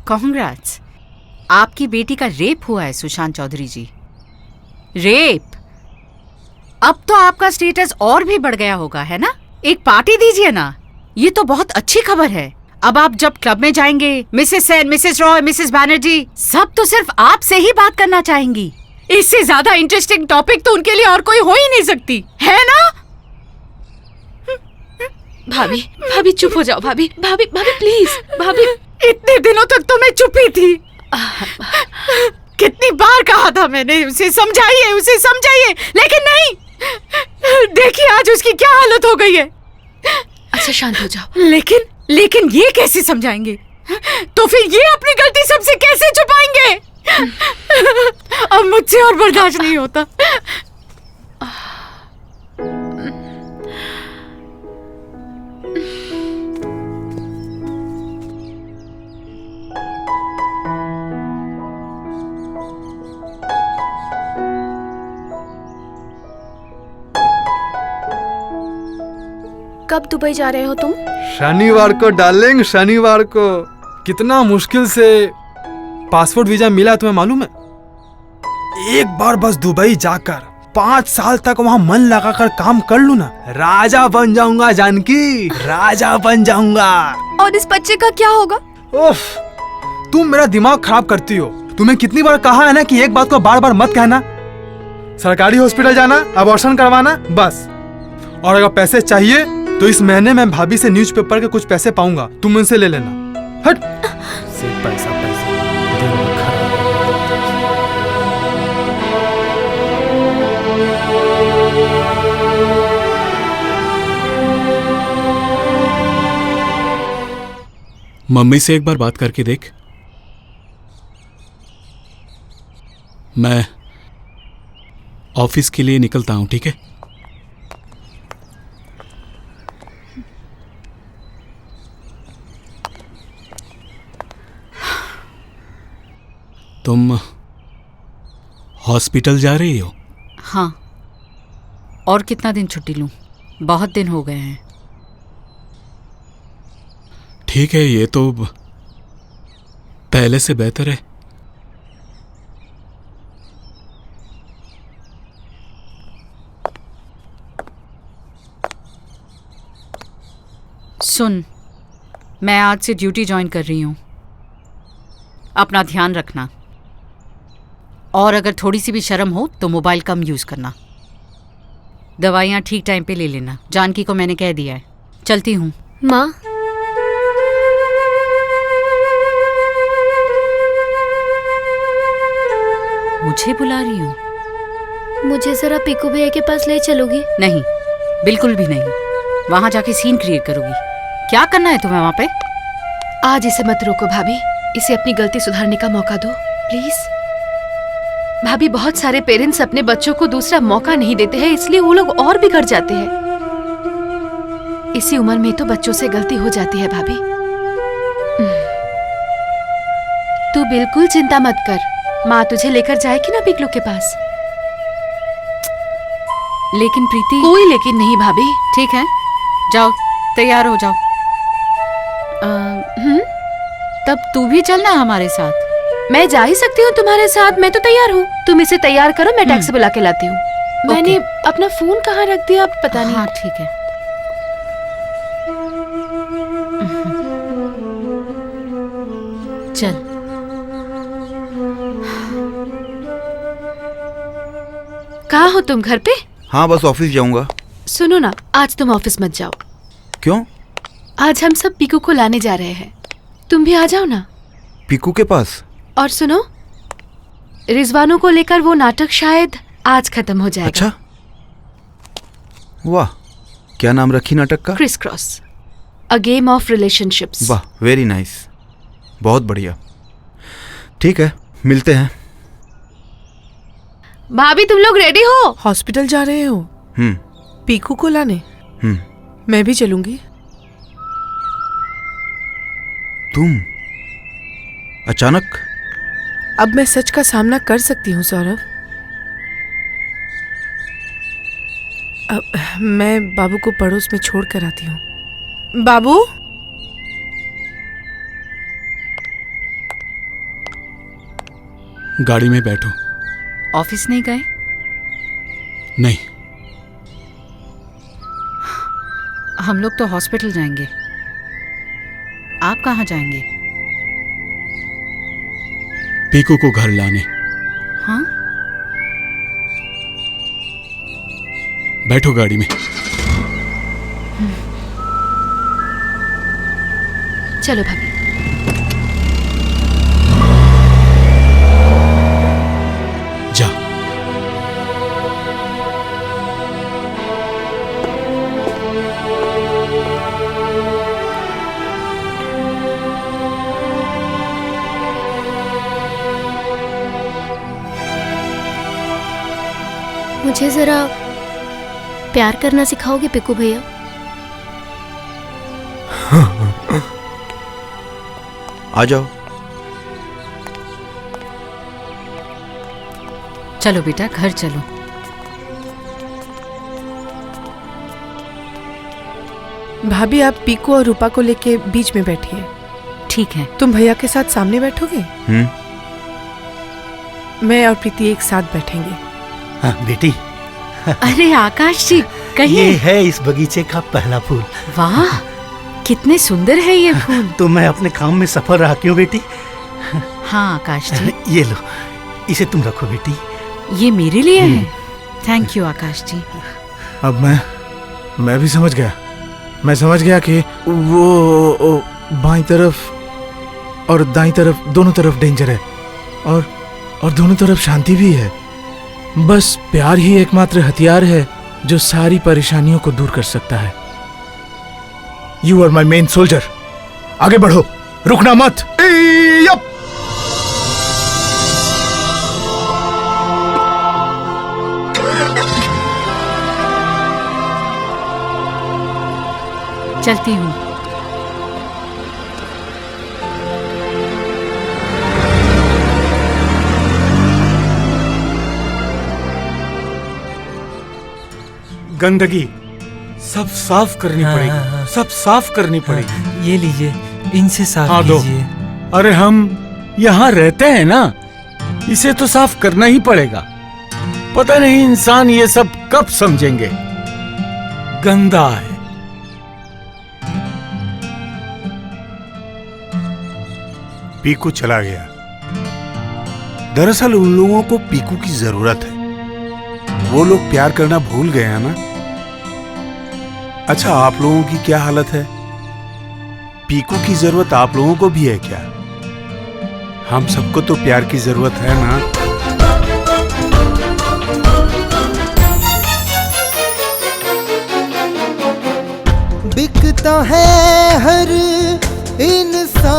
कांग्रेट्स, आपकी बेटी का रेप हुआ है सुशांत चौधरी जी। रेप? अब तो आपका स्टेटस और भी बढ़ गया होगा, है ना? एक पार्टी दीजिए ना, ये तो बहुत अच्छी खबर है। अब आप जब क्लब में जाएंगे, Mrs Sen, Mrs Roy, Mrs Banerjee सब तो सिर्फ आपसे ही बात करना चाहेंगी। इससे ज्यादा इंटरेस्टिंग टॉपिक तो उनके लिए और कोई हो ही नहीं सकती, है ना? भाभी भाभी चुप हो जाओ। भाभी भाभी भाभी प्लीज। भाभी इतने दिनों तक तो मैं चुपी थी। कितनी बार कहा था मैंने उसे समझाइए, लेकिन नहीं। देखिए आज उसकी क्या हालत हो गई है। अच्छा शांत हो जाओ। लेकिन ये कैसे समझाएंगे? तो फिर ये अपनी गलती सबसे कैसे छुपाएंगे? अब मुझसे और बर्दाश्त नहीं होता। कब दुबई जा रहे हो तुम? शनिवार को डार्लिंग, शनिवार को। कितना मुश्किल से पासपोर्ट वीजा मिला तुम्हें मालूम है? एक बार बस दुबई जाकर 5 साल तक वहाँ मन लगाकर काम कर लूं ना, राजा बन जाऊंगा जानकी, राजा बन जाऊंगा। और इस बच्चे का क्या होगा? उफ, तुम मेरा दिमाग खराब करती हो। तुम्हें कितनी बार कहा है ना कि एक बात को बार बार मत कहना। सरकारी हॉस्पिटल जाना, अबॉर्शन करवाना, बस। और अगर पैसे चाहिए तो इस महीने मैं भाभी से न्यूज़पेपर के कुछ पैसे पाऊंगा, तुम उनसे ले लेना। हट से पैसा दिमाग खराब। मम्मी से एक बार बात करके देख। मैं ऑफिस के लिए निकलता हूं, ठीक है? तुम हॉस्पिटल जा रही हो? हाँ। और कितना दिन छुट्टी लूं? बहुत दिन हो गए हैं। ठीक है, ये तो पहले से बेहतर है। सुन, मैं आज से ड्यूटी ज्वाइन कर रही हूं। अपना ध्यान रखना, और अगर थोड़ी सी भी शर्म हो तो मोबाइल कम यूज करना। दवाइयाँ ठीक टाइम पे ले लेना। जानकी को मैंने कह दिया है। चलती हूँ। माँ, मुझे बुला रही हूँ? मुझे जरा पीकू भैया के पास ले चलोगी? नहीं, बिल्कुल भी नहीं। वहां जाके सीन क्रिएट करोगी। क्या करना है तुम्हें वहां पे? आज इसे मत रोको भाभी, इसे अपनी गलती सुधारने का मौका दो प्लीज। भाभी, बहुत सारे पेरेंट्स अपने बच्चों को दूसरा मौका नहीं देते हैं, इसलिए वो लोग और बिगड़ जाते हैं। इसी उम्र में तो बच्चों से गलती हो जाती है भाभी। तू बिल्कुल चिंता मत कर, माँ तुझे लेकर जाएगी ना पिकलू के पास। लेकिन प्रीति। कोई लेकिन नहीं भाभी। ठीक है, जाओ तैयार हो जाओ। तब तू भी चलना हमारे साथ। मैं जा ही सकती हूँ तुम्हारे साथ, मैं तो तैयार हूँ। तुम इसे तैयार करो, मैं टैक्सी बुला के लाती हूँ। मैंने अपना फोन कहाँ रख दिया पता नहीं। हाँ ठीक है। चल। कहाँ हो तुम, घर पे? हाँ बस ऑफिस जाऊंगा। सुनो ना, आज तुम ऑफिस मत जाओ। क्यों? आज हम सब पीकू को लाने जा रहे हैं, तुम भी आ जाओ ना। पीकू के पास? और सुनो, रिजवानों को लेकर वो नाटक शायद आज खत्म हो जाएगा। अच्छा, वाह, क्या नाम रखी नाटक का? Criss cross, a game of relationships. वाह, वेरी नाइस, बहुत बढ़िया। ठीक है, मिलते हैं। भाभी तुम लोग रेडी हो? हॉस्पिटल जा रहे हो? पीकू को लाने? मैं भी चलूंगी। तुम अचानक? अब मैं सच का सामना कर सकती हूँ सौरभ। अब मैं बाबू को पड़ोस में छोड़ कर आती हूँ। बाबू, गाड़ी में बैठो। ऑफिस नहीं गए? नहीं। हम लोग तो हॉस्पिटल जाएंगे। आप कहाँ जाएंगे? पीकू को घर लाने। हाँ? बैठो गाड़ी में। चलो भाभी। जा। मुझे जरा प्यार करना सिखाओगे पिकू भैया? आ जाओ। चलो बेटा, घर चलो। भाभी आप पीकू और रूपा को लेके बीच में बैठिए। ठीक है। तुम भैया के साथ सामने बैठोगे? मैं और प्रीति एक साथ बैठेंगे। हाँ बेटी। अरे आकाश जी, कहिए। ये है इस बगीचे का पहला फूल। वाह, कितने सुंदर है ये फूल। तो मैं अपने काम में सफल रहा क्यों बेटी? हाँ आकाश जी। ये लो, इसे तुम रखो बेटी। ये मेरे लिए है। थैंक यू आकाश जी। अब मैं भी समझ गया। मैं समझ गया कि वो बाईं तरफ और दाईं तरफ, दोनों तरफ डेंजर है और दोनों तरफ शांति भी है। बस प्यार ही एकमात्र हथियार है जो सारी परेशानियों को दूर कर सकता है। You are my main soldier. आगे बढ़ो, रुकना मत। चलती हूँ। गंदगी सब साफ करनी पड़ेगी। सब साफ करनी पड़ेगी। ये लीजिए, इनसे साफ दो। कीजिए। अरे हम यहाँ रहते हैं ना, इसे तो साफ करना ही पड़ेगा। पता नहीं इंसान ये सब कब समझेंगे। गंदा है। पीकू चला गया। दरअसल उन लोगों को पीकू की जरूरत है। वो लोग प्यार करना भूल गए हैं ना। अच्छा, आप लोगों की क्या हालत है? पीकू की जरूरत आप लोगों को भी है क्या? हम सबको तो प्यार की जरूरत है ना। बिकता है हर इंसान,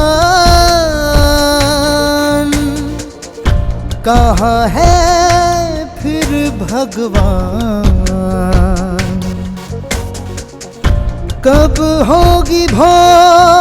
कहाँ है फिर भगवान? कब होगी भोर